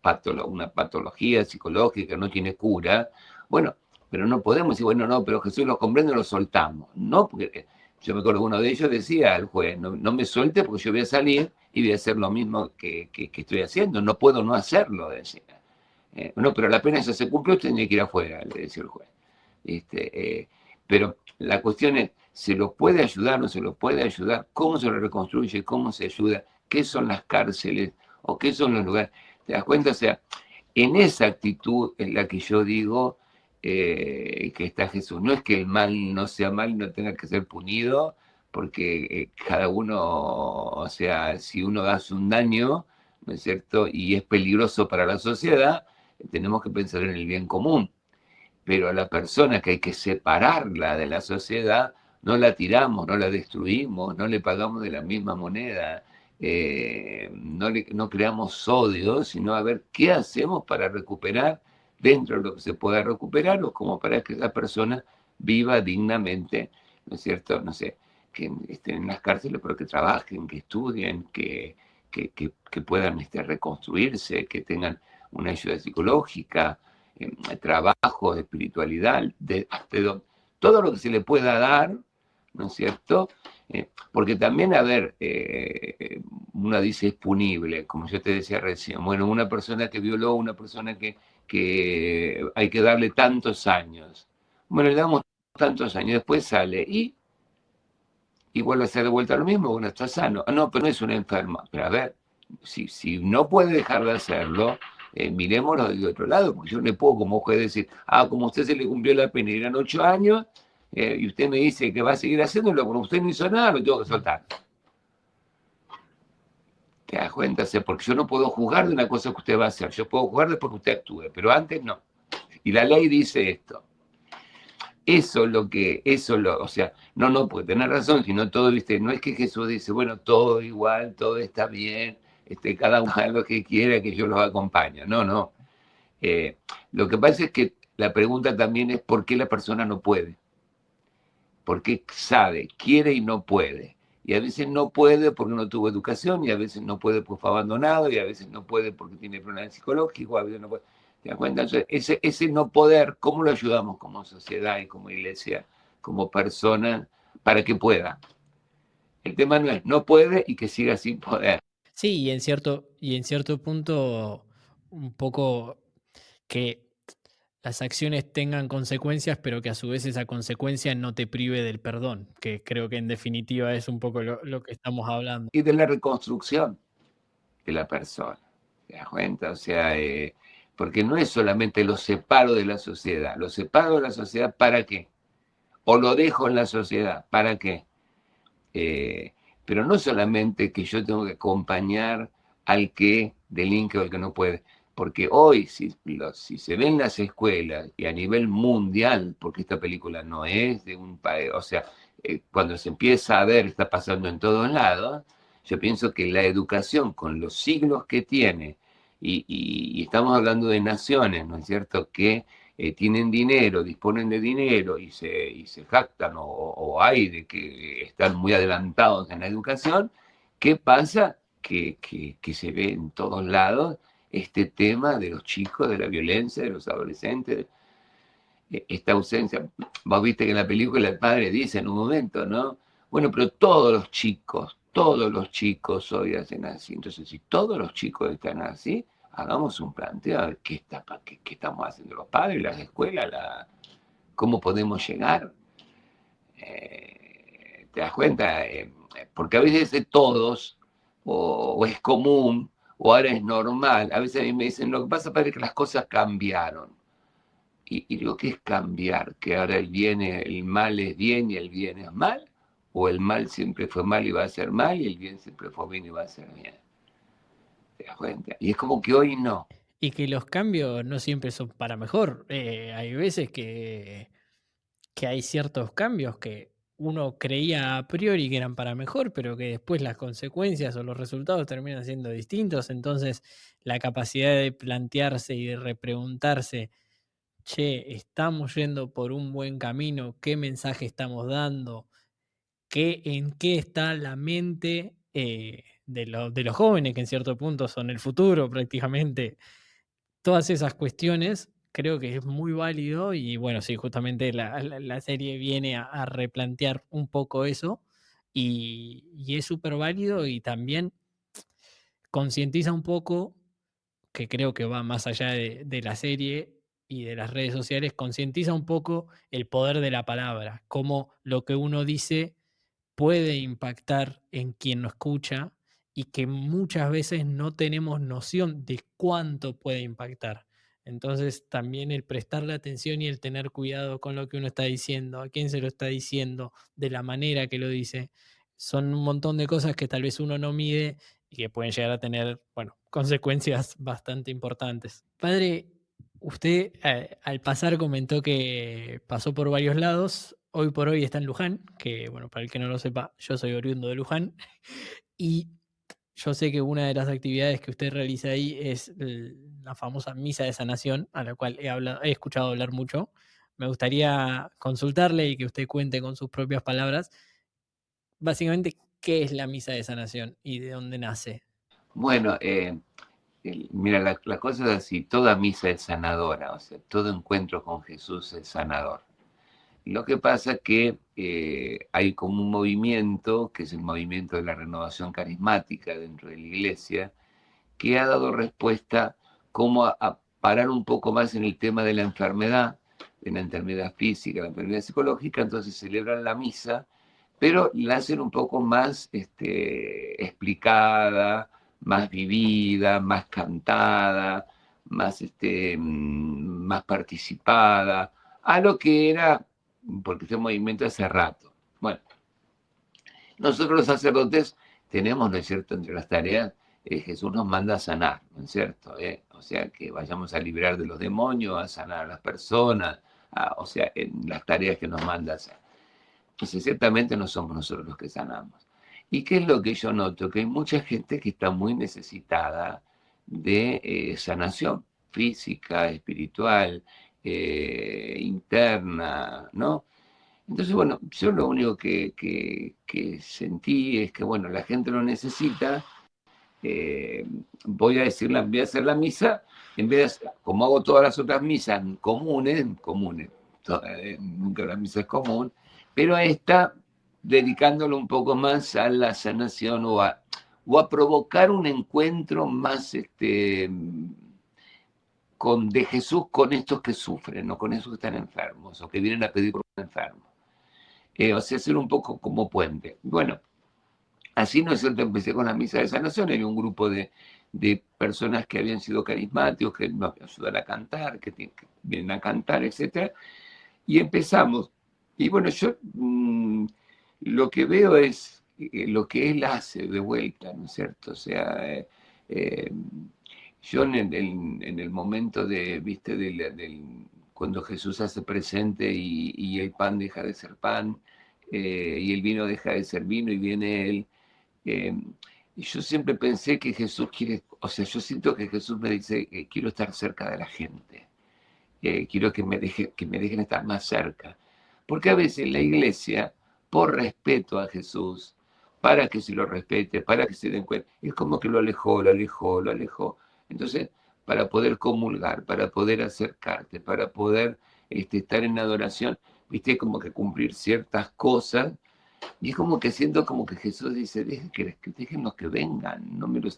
patología psicológica, no tiene cura. Bueno, pero no podemos decir, bueno, no, pero Jesús los comprende, los soltamos. No, porque yo me acuerdo que uno de ellos decía al juez, no, no me suelte porque yo voy a salir y voy a hacer lo mismo que estoy haciendo. No puedo no hacerlo, decía. No, pero la pena esa se cumple, usted tiene que ir afuera, le decía el juez. Pero la cuestión es, ¿se los puede ayudar o no se los puede ayudar? ¿Cómo se lo reconstruye? ¿Cómo se ayuda? ¿Qué son las cárceles? ¿O qué son los lugares? ¿Te das cuenta? O sea, en esa actitud es la que yo digo que está Jesús. No es que el mal no sea mal y no tenga que ser punido, porque cada uno, o sea, si uno hace un daño, ¿no es cierto? Y es peligroso para la sociedad, tenemos que pensar en el bien común, pero a la persona que hay que separarla de la sociedad, no la tiramos, no la destruimos, no le pagamos de la misma moneda, no creamos odio, sino a ver qué hacemos para recuperar dentro de lo que se pueda recuperar o como para que esa persona viva dignamente, ¿no es cierto? No sé, que estén en las cárceles, pero que trabajen, que estudien, que puedan reconstruirse, que tengan una ayuda psicológica, trabajo, de espiritualidad, todo lo que se le pueda dar, ¿no es cierto? Porque también, a ver, una dice es punible, como yo te decía recién. Bueno, una persona que violó, una persona que hay que darle tantos años. Bueno, le damos tantos años, después sale y vuelve a hacer de vuelta lo mismo, bueno, está sano. Ah, no, pero no es una enferma. Pero a ver, si no puede dejar de hacerlo, mirémoslo de otro lado, porque yo no le puedo como juez decir, como a usted se le cumplió la pena y eran 8 años, y usted me dice que va a seguir haciéndolo, pero usted no hizo nada, lo tengo que soltar. ¿Te das cuenta? O sea, porque yo no puedo juzgar de una cosa que usted va a hacer, yo puedo juzgar después que usted actúe, pero antes no. Y la ley dice esto. O sea, no, porque tener razón, sino todo, viste, no es que Jesús dice, bueno, todo igual, todo está bien, cada uno haga lo que quiera, que yo los acompaño. No, no. Lo que pasa es que la pregunta también es por qué la persona no puede. ¿Por qué sabe, quiere y no puede? Y a veces no puede porque no tuvo educación, y a veces no puede porque fue abandonado, y a veces no puede porque tiene problemas psicológicos, a veces no puede. ¿Te das cuenta? Entonces, ese no poder, ¿cómo lo ayudamos como sociedad y como iglesia, como persona, para que pueda? El tema no es no puede y que siga sin poder. Sí, y en cierto punto, un poco que las acciones tengan consecuencias, pero que a su vez esa consecuencia no te prive del perdón, que creo que en definitiva es un poco lo que estamos hablando. Y de la reconstrucción de la persona. ¿Te das cuenta? O sea, porque no es solamente lo separo de la sociedad. Lo separo de la sociedad ¿para qué? O lo dejo en la sociedad ¿para qué? Eh, pero no solamente que yo tengo que acompañar al que delinque o al que no puede, porque hoy si se ve en las escuelas y a nivel mundial, porque esta película no es de un país, o sea, cuando se empieza a ver, está pasando en todos lados, yo pienso que la educación con los siglos que tiene, y estamos hablando de naciones, ¿no es cierto?, que tienen dinero, disponen de dinero y se jactan o hay de que están muy adelantados en la educación, ¿qué pasa? Que se ve en todos lados este tema de los chicos, de la violencia, de los adolescentes, esta ausencia. Vos viste que en la película el padre dice en un momento, ¿no? Bueno, pero todos los chicos hoy hacen así. Entonces, si todos los chicos están así, hagamos un planteo a ver qué estamos haciendo los padres, las escuelas, cómo podemos llegar. ¿Te das cuenta? Porque a veces de todos, o es común, o ahora es normal. A veces a mí me dicen, lo que pasa es que las cosas cambiaron. Y digo, ¿qué es cambiar? ¿Que ahora el mal es bien y el bien es mal? ¿O el mal siempre fue mal y va a ser mal y el bien siempre fue bien y va a ser bien? ¿Te das cuenta? Y es como que hoy no. Y que los cambios no siempre son para mejor. Hay veces que hay ciertos cambios que uno creía a priori que eran para mejor, pero que después las consecuencias o los resultados terminan siendo distintos. Entonces, la capacidad de plantearse y de repreguntarse, che, ¿estamos yendo por un buen camino? ¿Qué mensaje estamos dando? ¿En qué está la mente de los jóvenes, que en cierto punto son el futuro prácticamente? Todas esas cuestiones creo que es muy válido y bueno, sí, justamente la serie viene a replantear un poco eso y es súper válido y también concientiza un poco, que creo que va más allá de la serie y de las redes sociales, concientiza un poco el poder de la palabra, cómo lo que uno dice puede impactar en quien lo escucha y que muchas veces no tenemos noción de cuánto puede impactar. Entonces, también el prestarle atención y el tener cuidado con lo que uno está diciendo, a quién se lo está diciendo, de la manera que lo dice, son un montón de cosas que tal vez uno no mide y que pueden llegar a tener, bueno, consecuencias bastante importantes. Padre, usted al pasar comentó que pasó por varios lados. Hoy por hoy está en Luján, que bueno, para el que no lo sepa, yo soy oriundo de Luján. Y yo sé que una de las actividades que usted realiza ahí es la famosa misa de sanación, a la cual he escuchado hablar mucho. Me gustaría consultarle y que usted cuente con sus propias palabras, básicamente, qué es la misa de sanación y de dónde nace. Bueno, mira, la cosa es así, toda misa es sanadora, o sea, todo encuentro con Jesús es sanador. Lo que pasa es que hay como un movimiento, que es el movimiento de la renovación carismática dentro de la iglesia, que ha dado respuesta como a parar un poco más en el tema de la enfermedad física, la enfermedad psicológica, entonces celebran la misa, pero la hacen un poco más explicada, más vivida, más cantada, más participada, a lo que era, porque este movimiento hace rato. Bueno, nosotros los sacerdotes tenemos, ¿no es cierto?, entre las tareas, Jesús nos manda a sanar, ¿no es cierto? O sea, que vayamos a liberar de los demonios, a sanar a las personas, o sea, en las tareas que nos manda a hacer. Entonces, ciertamente no somos nosotros los que sanamos. ¿Y qué es lo que yo noto? Que hay mucha gente que está muy necesitada de sanación física, espiritual, interna, ¿no? Entonces, bueno, yo lo único que sentí es que, bueno, la gente lo necesita, voy a hacer la misa, en vez de hacer, como hago todas las otras misas comunes, nunca la misa es común, pero a esta dedicándolo un poco más a la sanación o a provocar un encuentro más de Jesús con estos que sufren, no con esos que están enfermos o que vienen a pedir por un enfermo. O sea, ser un poco como puente. Bueno, así, ¿no es cierto? Empecé con la misa de sanación, había un grupo de personas que habían sido carismáticos, que nos ayudan a cantar, que vienen a cantar, etcétera, y empezamos. Y bueno, yo lo que veo es lo que él hace de vuelta, ¿no es cierto? O sea, eh, yo en el momento viste, cuando Jesús hace presente y el pan deja de ser pan, y el vino deja de ser vino y viene él. eh, y yo siempre pensé que Jesús quiere, o sea, yo siento que Jesús me dice que quiero estar cerca de la gente, quiero que me dejen estar más cerca. Porque a veces la iglesia, por respeto a Jesús, para que se lo respete, para que se den cuenta, es como que lo alejó, lo alejó, lo alejó. Entonces, para poder comulgar, para poder acercarte, para poder estar en adoración, viste, como que cumplir ciertas cosas. Y es como que siento como que Jesús dice, déjenlos que vengan, no me los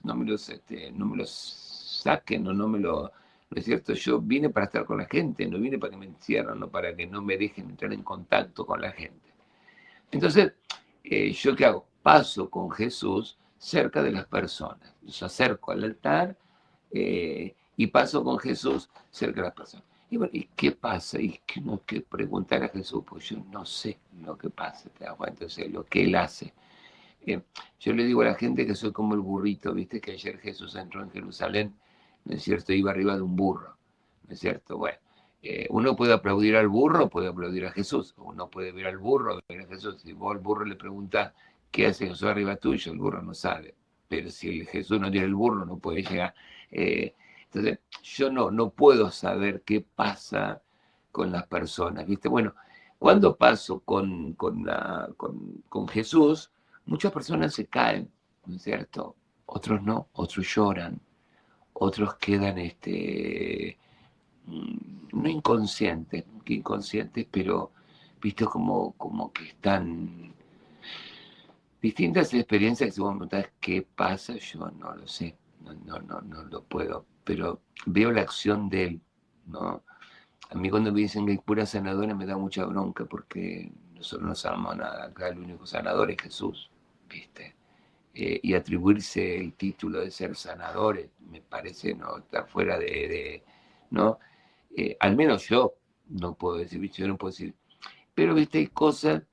saquen o no me lo... ¿No es cierto? Yo vine para estar con la gente, no vine para que me encierren, no para que no me dejen entrar en contacto con la gente. Entonces, ¿yo qué hago? Paso con Jesús cerca de las personas. Los acerco al altar, y paso con Jesús cerca de las personas. Y bueno, ¿y qué pasa? Y que no que preguntar a Jesús, pues yo no sé lo que pasa, ¿te das cuenta? Entonces, lo que Él hace. Eh, yo le digo a la gente que soy como el burrito, ¿viste? Que ayer Jesús entró en Jerusalén, ¿no es cierto? Iba arriba de un burro, ¿no es cierto? Bueno, uno puede aplaudir al burro, puede aplaudir a Jesús, uno puede ver al burro, ver a Jesús. Si vos al burro le preguntás, ¿qué hace Jesús arriba tuyo? El burro no sabe. Pero si el Jesús no tiene el burro, no puede llegar. Entonces, yo no puedo saber qué pasa con las personas, ¿viste? Bueno, cuando paso con Jesús, muchas personas se caen, ¿no es cierto? Otros no, otros lloran, otros quedan, no inconscientes, que inconscientes, pero visto como que están distintas experiencias que si vos me preguntás qué pasa, yo no lo sé, no lo puedo, pero veo la acción de él, ¿no? A mí cuando me dicen que hay curas sanadores me da mucha bronca porque nosotros no sabemos nada, acá el único sanador es Jesús, ¿viste? Y atribuirse el título de ser sanadores, me parece no estar fuera ¿no? Al menos yo no puedo decir, yo no puedo decir, pero viste, hay cosas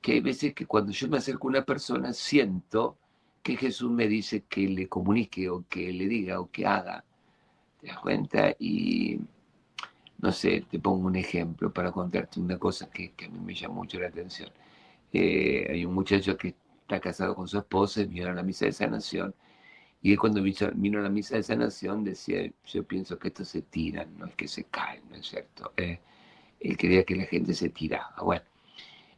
que hay veces que cuando yo me acerco a una persona siento que Jesús me dice que le comunique o que le diga o que haga, ¿te das cuenta? Y no sé, te pongo un ejemplo para contarte una cosa que a mí me llama mucho la atención. Hay un muchacho que está casado con su esposa y vino a la misa de sanación. Y él cuando vino a la misa de sanación decía, yo pienso que estos se tiran, no es que se caen, ¿no es cierto? Él quería que la gente se tirara. Bueno,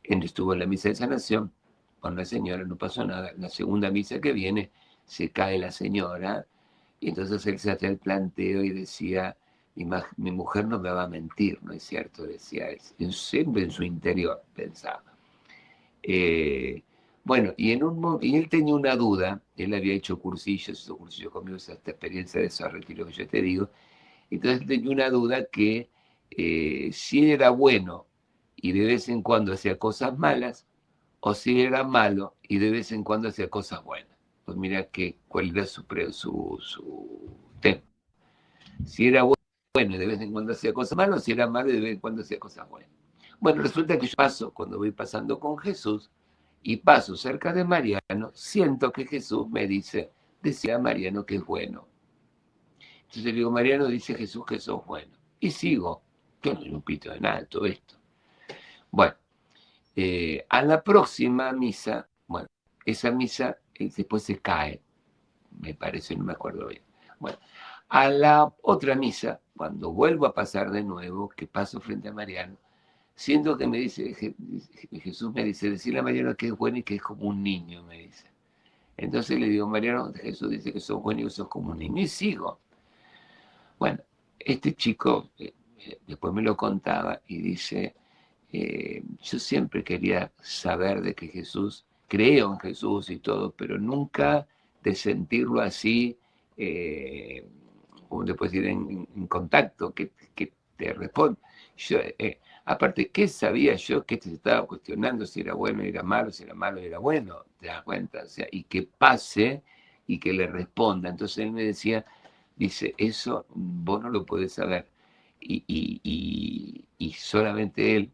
él estuvo en la misa de sanación con la señora, no pasó nada. La segunda misa que viene, se cae la señora y entonces él se hace el planteo y decía, mi mujer no me va a mentir, ¿no es cierto? Decía él, siempre en su interior pensaba. Eh, bueno, y él tenía una duda, él había hecho cursillos, hizo cursillos conmigo, esta experiencia de esos retiros que yo te digo, entonces tenía una duda que si él era bueno y de vez en cuando hacía cosas malas, o si era malo y de vez en cuando hacía cosas buenas. Pues mira cuál era su tema. Si era bueno y de vez en cuando hacía cosas malas, si era malo y de vez en cuando hacía cosas buenas. Bueno, resulta que yo paso, cuando voy pasando con Jesús y paso cerca de Mariano, siento que Jesús me dice, decía a Mariano que es bueno. Entonces le digo, Mariano dice Jesús que sos bueno. Y sigo, yo no le pito de nada todo esto. Bueno, a la próxima misa, bueno, esa misa después se cae, me parece, no me acuerdo bien. Bueno, a la otra misa, cuando vuelvo a pasar de nuevo, que paso frente a Mariano, siento que me dice, Jesús me dice, decirle a Mariano que es bueno y que es como un niño, me dice. Entonces le digo, Mariano, Jesús dice que sos bueno y que sos como un niño. Y sigo. Bueno, este chico después me lo contaba y dice, yo siempre quería saber de que Jesús, creo en Jesús y todo, pero nunca de sentirlo así, como te puedo decir, en contacto, que te responde. Yo, aparte, ¿qué sabía yo que te estaba cuestionando si era bueno y era malo, si era malo y era bueno? ¿Te das cuenta? O sea, y que pase y que le responda. Entonces él me decía, dice, eso vos no lo podés saber. Y solamente él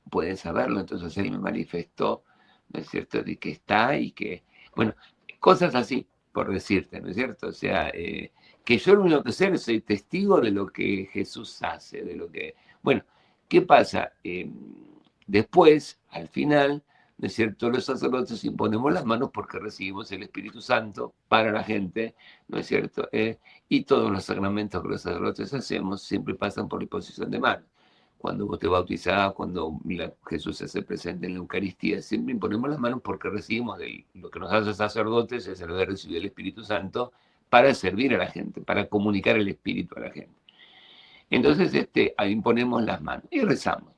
puede saberlo. Entonces él me manifestó, ¿no es cierto?, de que está y que, bueno, cosas así, por decirte, ¿no es cierto? O sea, que yo lo único que sé, soy testigo de lo que Jesús hace, de lo que... Bueno, ¿qué pasa? Después, al final, ¿no es cierto? Los sacerdotes imponemos las manos porque recibimos el Espíritu Santo para la gente, ¿no es cierto? Y todos los sacramentos que los sacerdotes hacemos siempre pasan por imposición de manos. Cuando vos te bautizás, cuando Jesús se hace presente en la Eucaristía, siempre imponemos las manos porque recibimos lo que nos hace sacerdotes, es el de recibir el Espíritu Santo para servir a la gente, para comunicar el Espíritu a la gente. Entonces, ahí imponemos las manos y rezamos.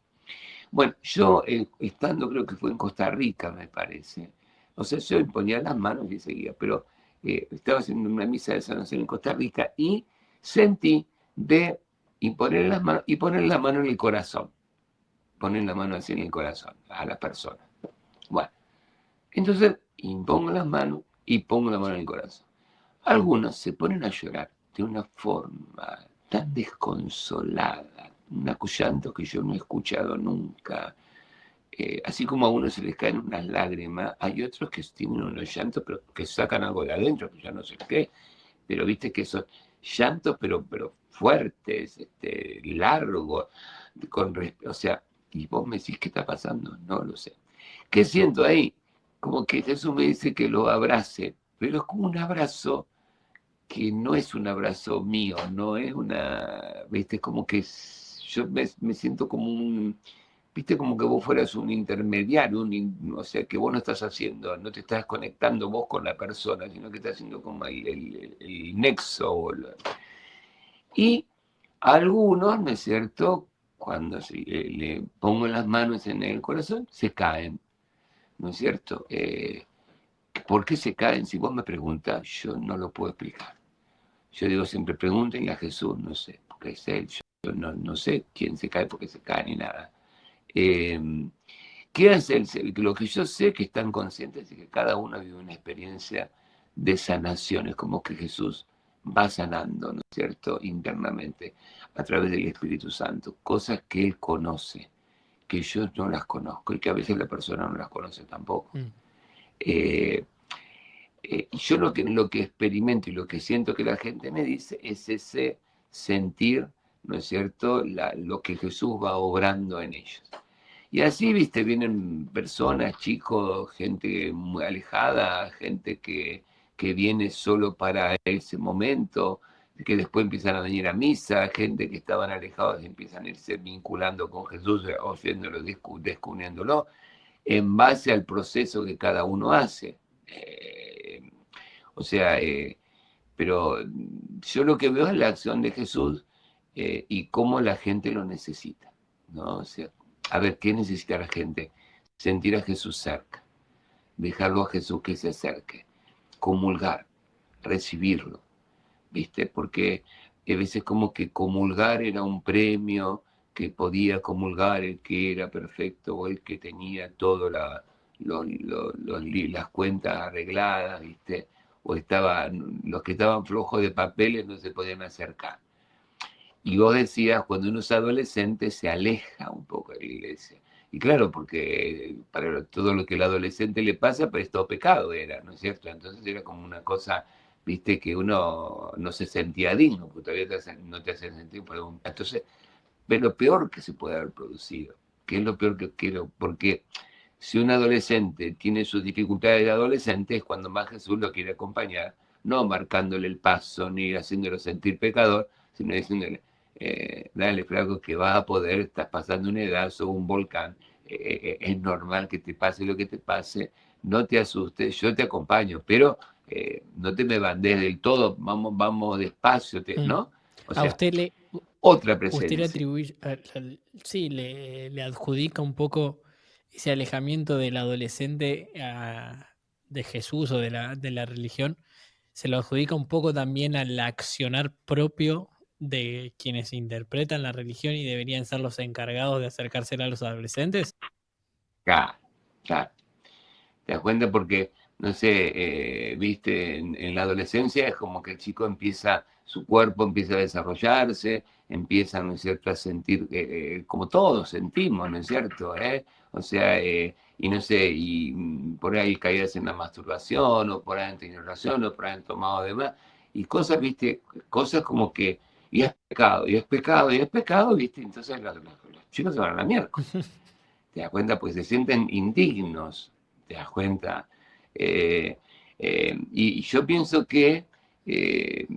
Bueno, yo estando, creo que fue en Costa Rica, me parece. O sea, yo imponía las manos y seguía, pero estaba haciendo una misa de sanación en Costa Rica y sentí de imponer las manos y poner la mano en el corazón. Poner la mano así en el corazón a la persona. Bueno, entonces impongo las manos y pongo la mano en el corazón. Algunos se ponen a llorar de una forma tan desconsolada, un llanto que yo no he escuchado nunca. Así como a uno se les caen unas lágrimas, hay otros que tienen unos llantos, pero que sacan algo de adentro, que ya no sé qué, pero viste que son llantos, pero fuertes, largos, o sea, y vos me decís, ¿qué está pasando? No lo sé. ¿Qué siento ahí? Como que Jesús me dice que lo abrace, pero es como un abrazo que no es un abrazo mío, no es una, viste, como que yo me siento como un, viste, como que vos fueras un intermediario, o sea, que vos no estás haciendo, no te estás conectando vos con la persona, sino que estás haciendo como el nexo. Y algunos, ¿no es cierto?, cuando le pongo las manos en el corazón, se caen, ¿no es cierto? ¿Por qué se caen? Si vos me preguntas, yo no lo puedo explicar. Yo digo siempre, pregúntenle a Jesús, no sé, porque es él. Yo no sé quién se cae, porque se cae ni nada. Eh, ¿Qué hace él? Lo que yo sé que están conscientes es que cada uno vive una experiencia de sanación. Es como que Jesús va sanando, ¿no es cierto?, internamente, a través del Espíritu Santo, cosas que él conoce, que yo no las conozco y que a veces la persona no las conoce tampoco. Mm. Eh, y yo lo que experimento y lo que siento que la gente me dice es ese sentir, ¿no es cierto?, lo que Jesús va obrando en ellos. Y así, viste, vienen personas, chicos, gente muy alejada, gente que viene solo para ese momento, que después empiezan a venir a misa, gente que estaban alejados y empiezan a irse vinculando con Jesús, oyéndolo, descubriéndolo, en base al proceso que cada uno hace. O sea, pero yo lo que veo es la acción de Jesús y cómo la gente lo necesita, ¿no? O sea, a ver, ¿qué necesita la gente? Sentir a Jesús cerca, dejarlo a Jesús que se acerque, comulgar, recibirlo, ¿viste? Porque a veces como que comulgar era un premio, que podía comulgar el que era perfecto o el que tenía todas las cuentas arregladas, ¿viste? O los que estaban flojos de papeles no se podían acercar. Y vos decías, cuando uno es adolescente se aleja un poco de la iglesia. Y claro, porque para todo lo que el adolescente le pasa, pues todo pecado era, ¿no es cierto? Entonces era como una cosa, viste, que uno no se sentía digno, porque todavía no te hacen sentir por algún... Entonces, es lo peor que se puede haber producido. ¿Qué es lo peor que quiero? Porque si un adolescente tiene sus dificultades de adolescente, es cuando más Jesús lo quiere acompañar, no marcándole el paso ni haciéndolo sentir pecador, sino diciéndole, dale, flaco, que vas a poder, estás pasando una edad, sos un volcán, es normal que te pase lo que te pase, no te asustes, yo te acompaño, pero no te me bandees del todo, vamos despacio, Mm. ¿no? O A sea, usted otra usted le presencia. atribuye, sí, le adjudica un poco ese alejamiento del adolescente de Jesús o de la religión, se lo adjudica un poco también al accionar propio de quienes interpretan la religión y deberían ser los encargados de acercársela a los adolescentes. Claro, claro. ¿Te das cuenta? Porque, no sé, viste, en la adolescencia es como que el chico empieza, su cuerpo empieza a desarrollarse, empieza, ¿no es cierto?, a sentir, como todos sentimos, ¿no es cierto? O sea, y no sé, y por ahí caídas en la masturbación, o por ahí han tenido relación, o por ahí han tomado de más, y cosas, viste, cosas como que, y es pecado, y es pecado, y es pecado, viste, entonces los chicos se van a la miércoles. ¿Te das cuenta? Pues se sienten indignos, ¿te das cuenta? Eh, y yo pienso que eh,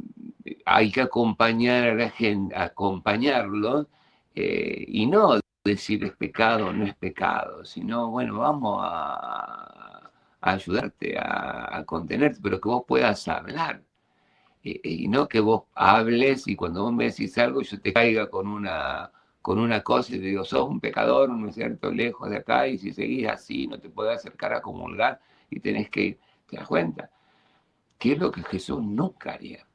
hay que acompañar a la gente, acompañarlos, y no decir es pecado o no es pecado, sino, bueno, vamos a ayudarte a contenerte, pero que vos puedas hablar. Y no que vos hables y cuando vos me decís algo yo te caiga con una cosa y te digo, sos un pecador, ¿no es cierto?, lejos de acá, y si seguís así no te podés acercar a comulgar y tenés que ir. ¿Te das cuenta? ¿Qué es lo que Jesús nunca haría?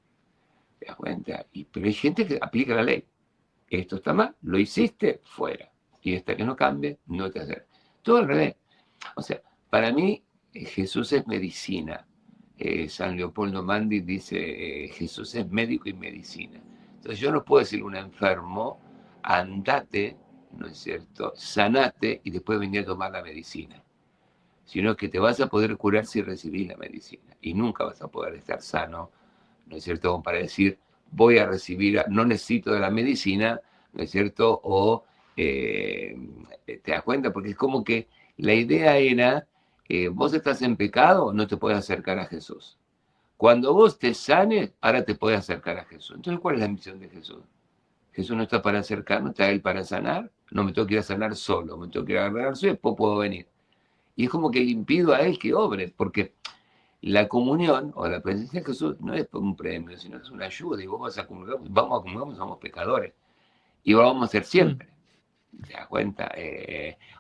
¿Te das cuenta? Pero hay gente que aplica la ley. Esto está mal, lo hiciste, fuera. Y hasta que no cambie, no te hacer. Todo al revés. O sea, para mí Jesús es medicina. San Leopoldo Mandi dice, Jesús es médico y medicina. Entonces yo no puedo decirle a un enfermo, andate, ¿no es cierto?, sanate y después venir a tomar la medicina. Sino que te vas a poder curar si recibís la medicina. Y nunca vas a poder estar sano, ¿no es cierto?, como para decir, voy a recibir, no necesito de la medicina, ¿no es cierto? O te das cuenta, porque es como que la idea era, vos estás en pecado, no te puedes acercar a Jesús. Cuando vos te sanes, ahora te puedes acercar a Jesús. Entonces, ¿cuál es la misión de Jesús? Jesús no está para acercarnos, está Él para sanar. No me tengo que ir a sanar solo, me tengo que ir a agarrar y después puedo venir. Y es como que le impido a Él que obre, porque la comunión o la presencia de Jesús no es un premio, sino que es una ayuda. Y vos vas a comulgar, vamos a comulgar, somos pecadores. Y vamos a ser Mm. siempre. ¿Te das cuenta?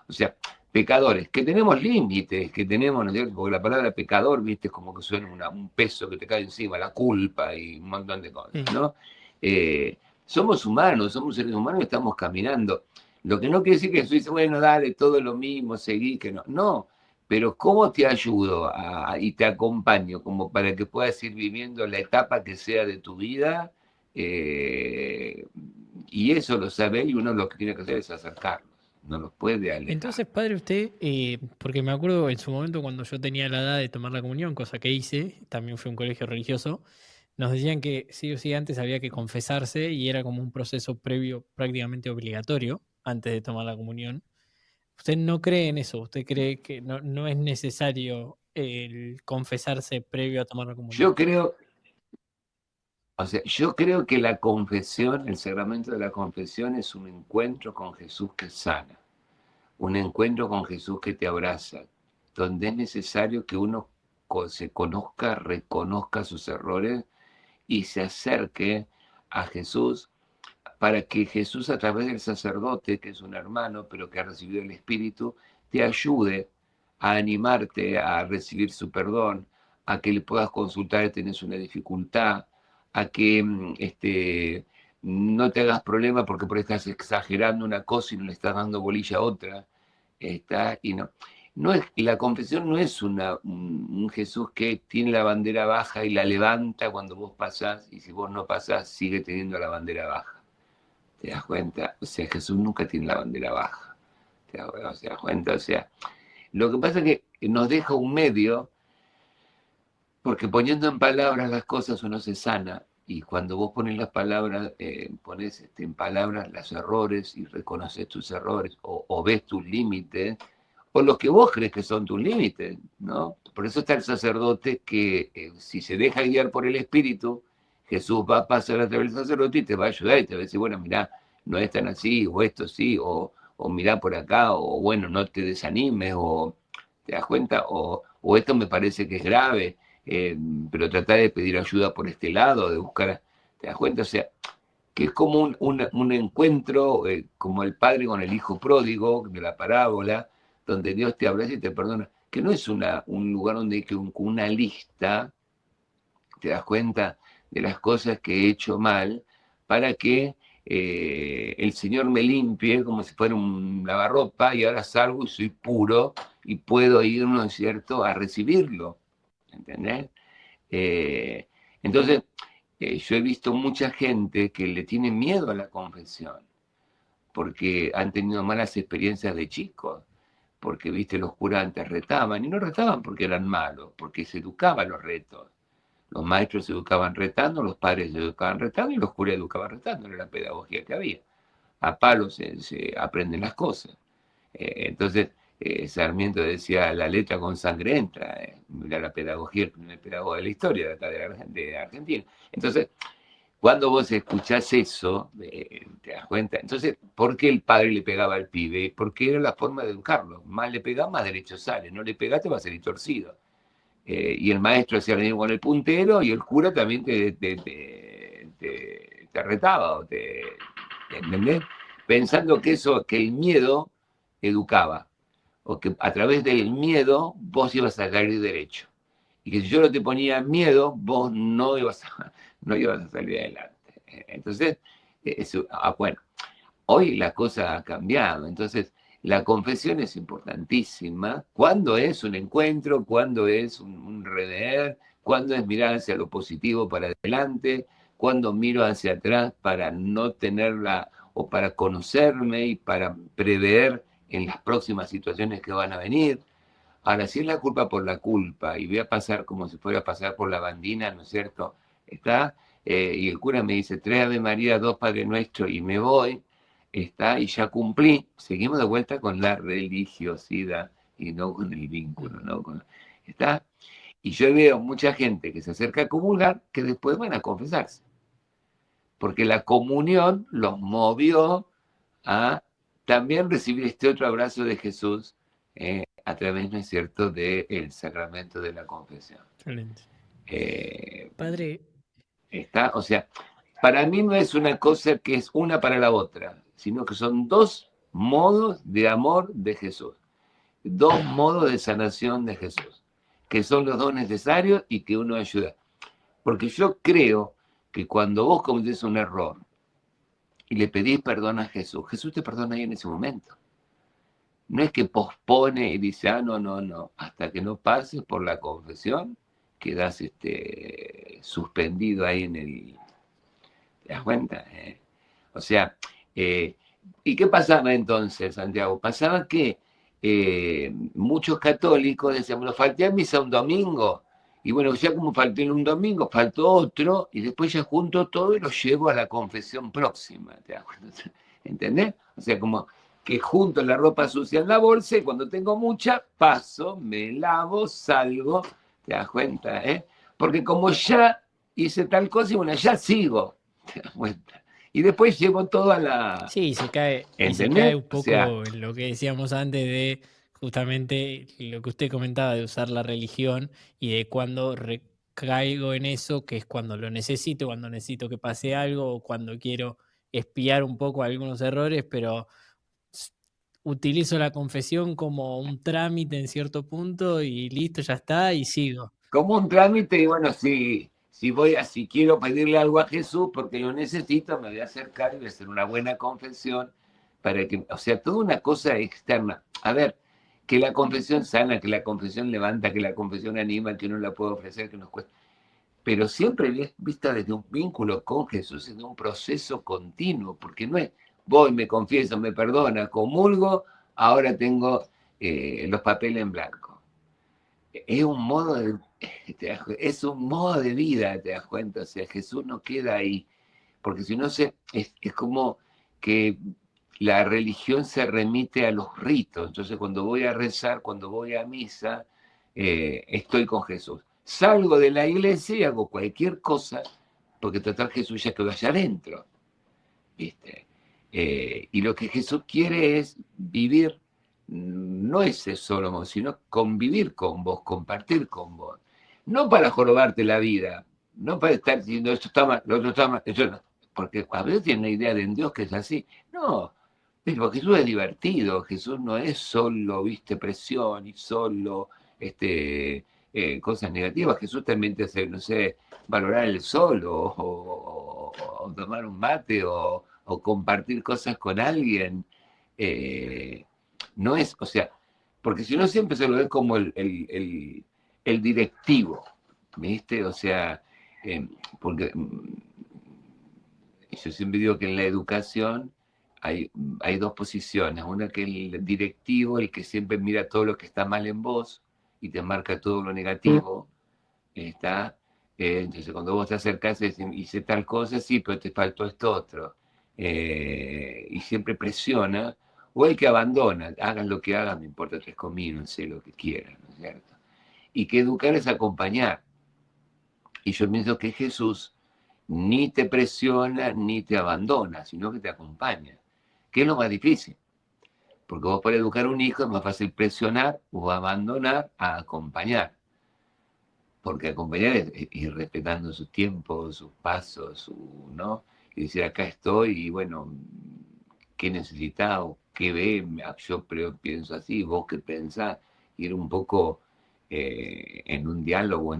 O sea, pecadores, que tenemos límites, que tenemos, ¿no es cierto? Porque la palabra pecador, viste, es como que suena un peso que te cae encima, la culpa y un montón de cosas, Mm. ¿no? Somos humanos, somos seres humanos y estamos caminando. Lo que no quiere decir que Jesús dice, bueno, dale, todo lo mismo, seguí, que no. No, pero ¿cómo te ayudo y te acompaño como para que puedas ir viviendo la etapa que sea de tu vida? Eh, y eso lo sabe y uno lo que tiene que hacer es acercarlos, no los puede alejar. Entonces, padre, usted, porque me acuerdo en su momento cuando yo tenía la edad de tomar la comunión, cosa que hice, también fui a un colegio religioso, nos decían que sí o sí antes había que confesarse y era como un proceso previo prácticamente obligatorio antes de tomar la comunión. ¿Usted no cree en eso? ¿Usted cree que no es necesario el confesarse previo a tomar la comunión? Yo creo, o sea, yo creo que la confesión, el sacramento de la confesión es un encuentro con Jesús que sana, un encuentro con Jesús que te abraza, donde es necesario que uno se conozca, reconozca sus errores y se acerque a Jesús para que Jesús a través del sacerdote, que es un hermano, pero que ha recibido el Espíritu, te ayude a animarte a recibir su perdón, a que le puedas consultar si tenés una dificultad, a que no te hagas problema porque por ahí estás exagerando una cosa y no le estás dando bolilla a otra. Y no. La confesión no es un Jesús que tiene la bandera baja y la levanta cuando vos pasás, y si vos no pasás, sigue teniendo la bandera baja. ¿Te das cuenta? O sea, Jesús nunca tiene la bandera baja. ¿Te das cuenta? O sea, lo que pasa es que nos deja un medio, porque poniendo en palabras las cosas uno se sana, y cuando vos pones las palabras, pones en palabras los errores y reconoces tus errores, o ves tus límites, o los que vos crees que son tus límites, ¿no? Por eso está el sacerdote que, si se deja guiar por el Espíritu, Jesús va a pasar a través del sacerdote y te va a ayudar y te va a decir, bueno, mirá, no es tan así, o esto sí, o mirá por acá, o bueno, no te desanimes, o te das cuenta, o esto me parece que es grave, eh, pero tratar de pedir ayuda por este lado, de buscar, te das cuenta, o sea, que es como un encuentro, como el padre con el hijo pródigo de la parábola, donde Dios te abraza y te perdona, que no es un lugar donde hay que una lista, te das cuenta de las cosas que he hecho mal, para que el Señor me limpie como si fuera un lavarropa y ahora salgo y soy puro y puedo ir, ¿no es cierto?, a recibirlo, ¿entendés? Eh, entonces, yo he visto mucha gente que le tiene miedo a la confesión, porque han tenido malas experiencias de chicos, porque, viste, los curas antes retaban, y no retaban porque eran malos, porque se educaban los retos. Los maestros se educaban retando, los padres se educaban retando y los curas educaban retando, era la pedagogía que había. A palos se aprenden las cosas. Entonces, Sarmiento decía, la letra con sangre entra, era la pedagogía, el primer pedagogo de la historia de acá de Argentina. Entonces, cuando vos escuchás eso, te das cuenta. Entonces, ¿por qué el padre le pegaba al pibe? Porque era la forma de educarlo. Más le pegás, más derecho sale. No le pegaste, va a salir torcido. Y el maestro hacía venir con el puntero y el cura también te retaba, ¿entendés? Pensando que eso, que el miedo educaba, o que a través del miedo vos ibas a salir derecho. Y que si yo no te ponía miedo, vos no ibas a salir adelante. Entonces, bueno, hoy la cosa ha cambiado, entonces la confesión es importantísima. ¿Cuándo es un encuentro? ¿Cuándo es un rever? ¿Cuándo es mirar hacia lo positivo para adelante? ¿Cuándo miro hacia atrás para no tenerla o para conocerme y para prever en las próximas situaciones que van a venir? Ahora, si es la culpa por la culpa y voy a pasar como si fuera a pasar por la bandina, ¿no es cierto? Está, y el cura me dice, 3 Ave María, 2 Padre Nuestro y me voy, está, y ya cumplí, seguimos de vuelta con la religiosidad y no con el vínculo, ¿no? Está, y yo veo mucha gente que se acerca a comulgar que después van a confesarse, porque la comunión los movió a también recibir este otro abrazo de Jesús a través, ¿no es cierto?, del sacramento de la confesión. Excelente. Eh, Padre, o sea, para mí no es una cosa que es una para la otra, sino que son dos modos de amor de Jesús, dos modos de sanación de Jesús, que son los dos necesarios y que uno ayuda. Porque yo creo que cuando vos cometés un error y le pedís perdón a Jesús, Jesús te perdona ahí en ese momento. No es que pospone y dice, no, no, no, hasta que no pases por la confesión, quedas suspendido ahí en el... ¿Te das cuenta? O sea, eh, ¿y qué pasaba entonces, Santiago? Pasaba que muchos católicos decían, bueno, falté a misa un domingo, y bueno, ya como falté en un domingo, faltó otro, y después ya junto todo y lo llevo a la confesión próxima, ¿te das cuenta? ¿Entendés? O sea, como que junto la ropa sucia en la bolsa y cuando tengo mucha, paso, me lavo, salgo, ¿te das cuenta? Porque como ya hice tal cosa, y bueno, ya sigo, ¿te das cuenta? Y después llevo todo a la... sí, se cae ¿Entendés? un O sea, poco en lo que decíamos antes de justamente lo que usted comentaba de usar la religión y de cuando recaigo en eso, que es cuando lo necesito, cuando necesito que pase algo o cuando quiero espiar un poco algunos errores, pero s- utilizo la confesión como un trámite en cierto punto y listo, ya está y sigo. como un trámite, y bueno, si quiero pedirle algo a Jesús porque lo necesito, me voy a acercar y voy a hacer una buena confesión para que, o sea, toda una cosa externa. A ver, que la confesión sana, que la confesión levanta, que la confesión anima, que uno la puede ofrecer, que nos cuesta. Pero siempre vista desde un vínculo con Jesús, en un proceso continuo, porque no es voy, me confieso, me perdona, comulgo, ahora tengo los papeles en blanco. Es un modo de, es un modo de vida, te das cuenta, o sea, Jesús no queda ahí, porque si no es como que la religión se remite a los ritos, entonces cuando voy a rezar, cuando voy a misa, estoy con Jesús. Salgo de la iglesia y hago cualquier cosa, porque total Jesús ya quedó allá adentro, ¿viste? Y lo que Jesús quiere es vivir, no ese solo, sino convivir con vos, compartir con vos. No para jorobarte la vida, no para estar diciendo esto está mal, lo otro está mal, eso no. Porque a veces tienen una idea de un Dios que es así. No, pero Jesús es divertido, Jesús no es solo, viste, presión y solo cosas negativas. Jesús también te hace, no sé, valorar el sol o tomar un mate o compartir cosas con alguien. eh, no es, o sea, porque si no siempre se lo ve como el directivo, ¿viste? O sea, porque yo siempre digo que en la educación hay dos posiciones, una que es el directivo, el que siempre mira todo lo que está mal en vos y te marca todo lo negativo, está. Entonces, cuando vos te acercás y decís, hice tal cosa, sí, pero te faltó esto otro. Y siempre presiona, o el que abandona, hagan lo que hagan, no importa tres cominos, sé lo que quieran, ¿no es cierto? Y que educar es acompañar. Y yo pienso que Jesús ni te presiona ni te abandona, sino que te acompaña, que es lo más difícil. Porque vos para educar a un hijo es más fácil presionar o abandonar a acompañar. Porque acompañar es ir respetando sus tiempos, sus pasos, ¿no? Y decir, acá estoy y bueno, ¿qué necesitas o qué ve? Yo pienso así, vos qué pensás, ir un poco en un diálogo,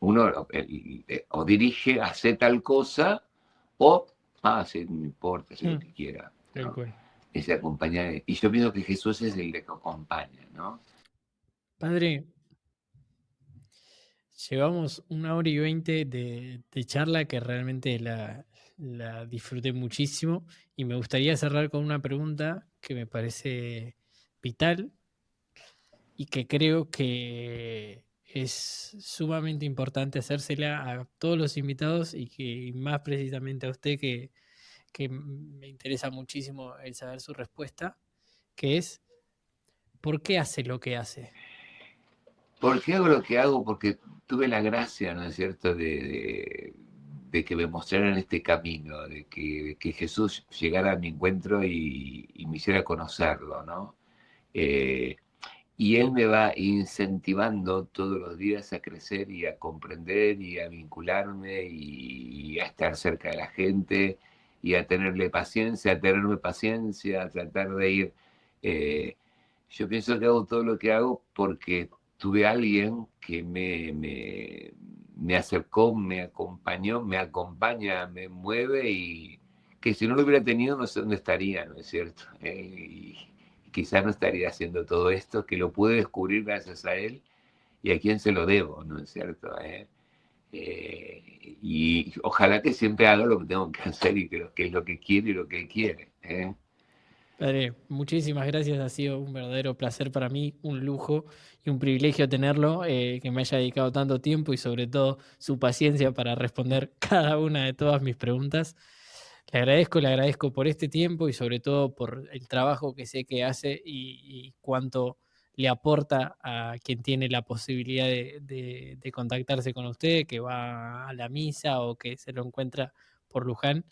uno o dirige, hace tal cosa, o hace, no importa, hace lo que quiera, Tal ¿no? cual. Ese acompañar. Y yo pienso que Jesús es el que acompaña, ¿no? Padre, llevamos 1 hora y 20 de charla que realmente la disfruté muchísimo y me gustaría cerrar con una pregunta que me parece vital y que creo que es sumamente importante hacérsela a todos los invitados y que más precisamente a usted que me interesa muchísimo el saber su respuesta, que es, ¿por qué hace lo que hace? ¿Por qué hago lo que hago? Porque tuve la gracia, ¿no es cierto?, de que me mostraran este camino, de que Jesús llegara a mi encuentro y me hiciera conocerlo, ¿no? Eh, y Él me va incentivando todos los días a crecer y a comprender y a vincularme y a estar cerca de la gente y a tenerle paciencia, a tenerme paciencia, a tratar de ir. eh, yo pienso que hago todo lo que hago porque tuve a alguien que me acercó, me acompañó, me acompaña, me mueve y que si no lo hubiera tenido no sé dónde estaría, ¿no es cierto? Y quizás no estaría haciendo todo esto, que lo pude descubrir gracias a él y a quién se lo debo, ¿no es cierto? Y ojalá que siempre haga lo que tengo que hacer y creo que es lo que quiere y lo que él quiere. Padre, muchísimas gracias, ha sido un verdadero placer para mí, un lujo y un privilegio tenerlo, que me haya dedicado tanto tiempo y sobre todo su paciencia para responder cada una de todas mis preguntas. Le agradezco por este tiempo y sobre todo por el trabajo que sé que hace y cuánto le aporta a quien tiene la posibilidad de contactarse con usted, que va a la misa o que se lo encuentra por Luján.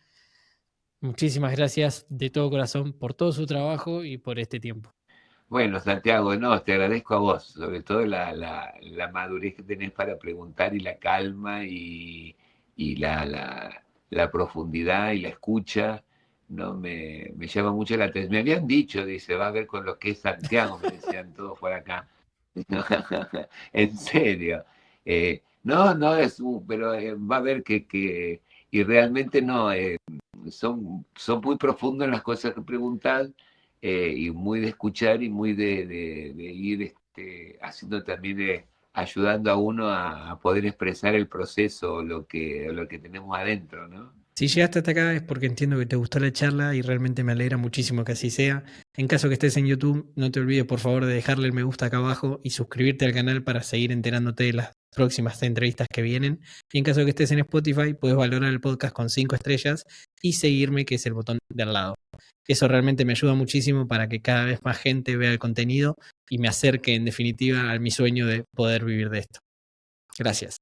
Muchísimas gracias de todo corazón por todo su trabajo y por este tiempo. Bueno, Santiago, no, te agradezco a vos, sobre todo la madurez que tenés para preguntar y la calma y la profundidad y la escucha, no me llama mucho la atención. Me habían dicho, dice, va a ver con lo que es Santiago, me decían todos por acá. En serio. No, no pero va a ver y realmente no, son muy profundas las cosas que preguntan y muy de escuchar y muy de ir haciendo también, ayudando a uno a poder expresar el proceso, lo que tenemos adentro, ¿no? Si llegaste hasta acá es porque entiendo que te gustó la charla y realmente me alegra muchísimo que así sea. En caso que estés en YouTube, no te olvides por favor de dejarle el me gusta acá abajo y suscribirte al canal para seguir enterándote de las próximas entrevistas que vienen. Y en caso que estés en Spotify, puedes valorar el podcast con 5 estrellas y seguirme, que es el botón de al lado. Eso realmente me ayuda muchísimo para que cada vez más gente vea el contenido y me acerque en definitiva a mi sueño de poder vivir de esto. Gracias.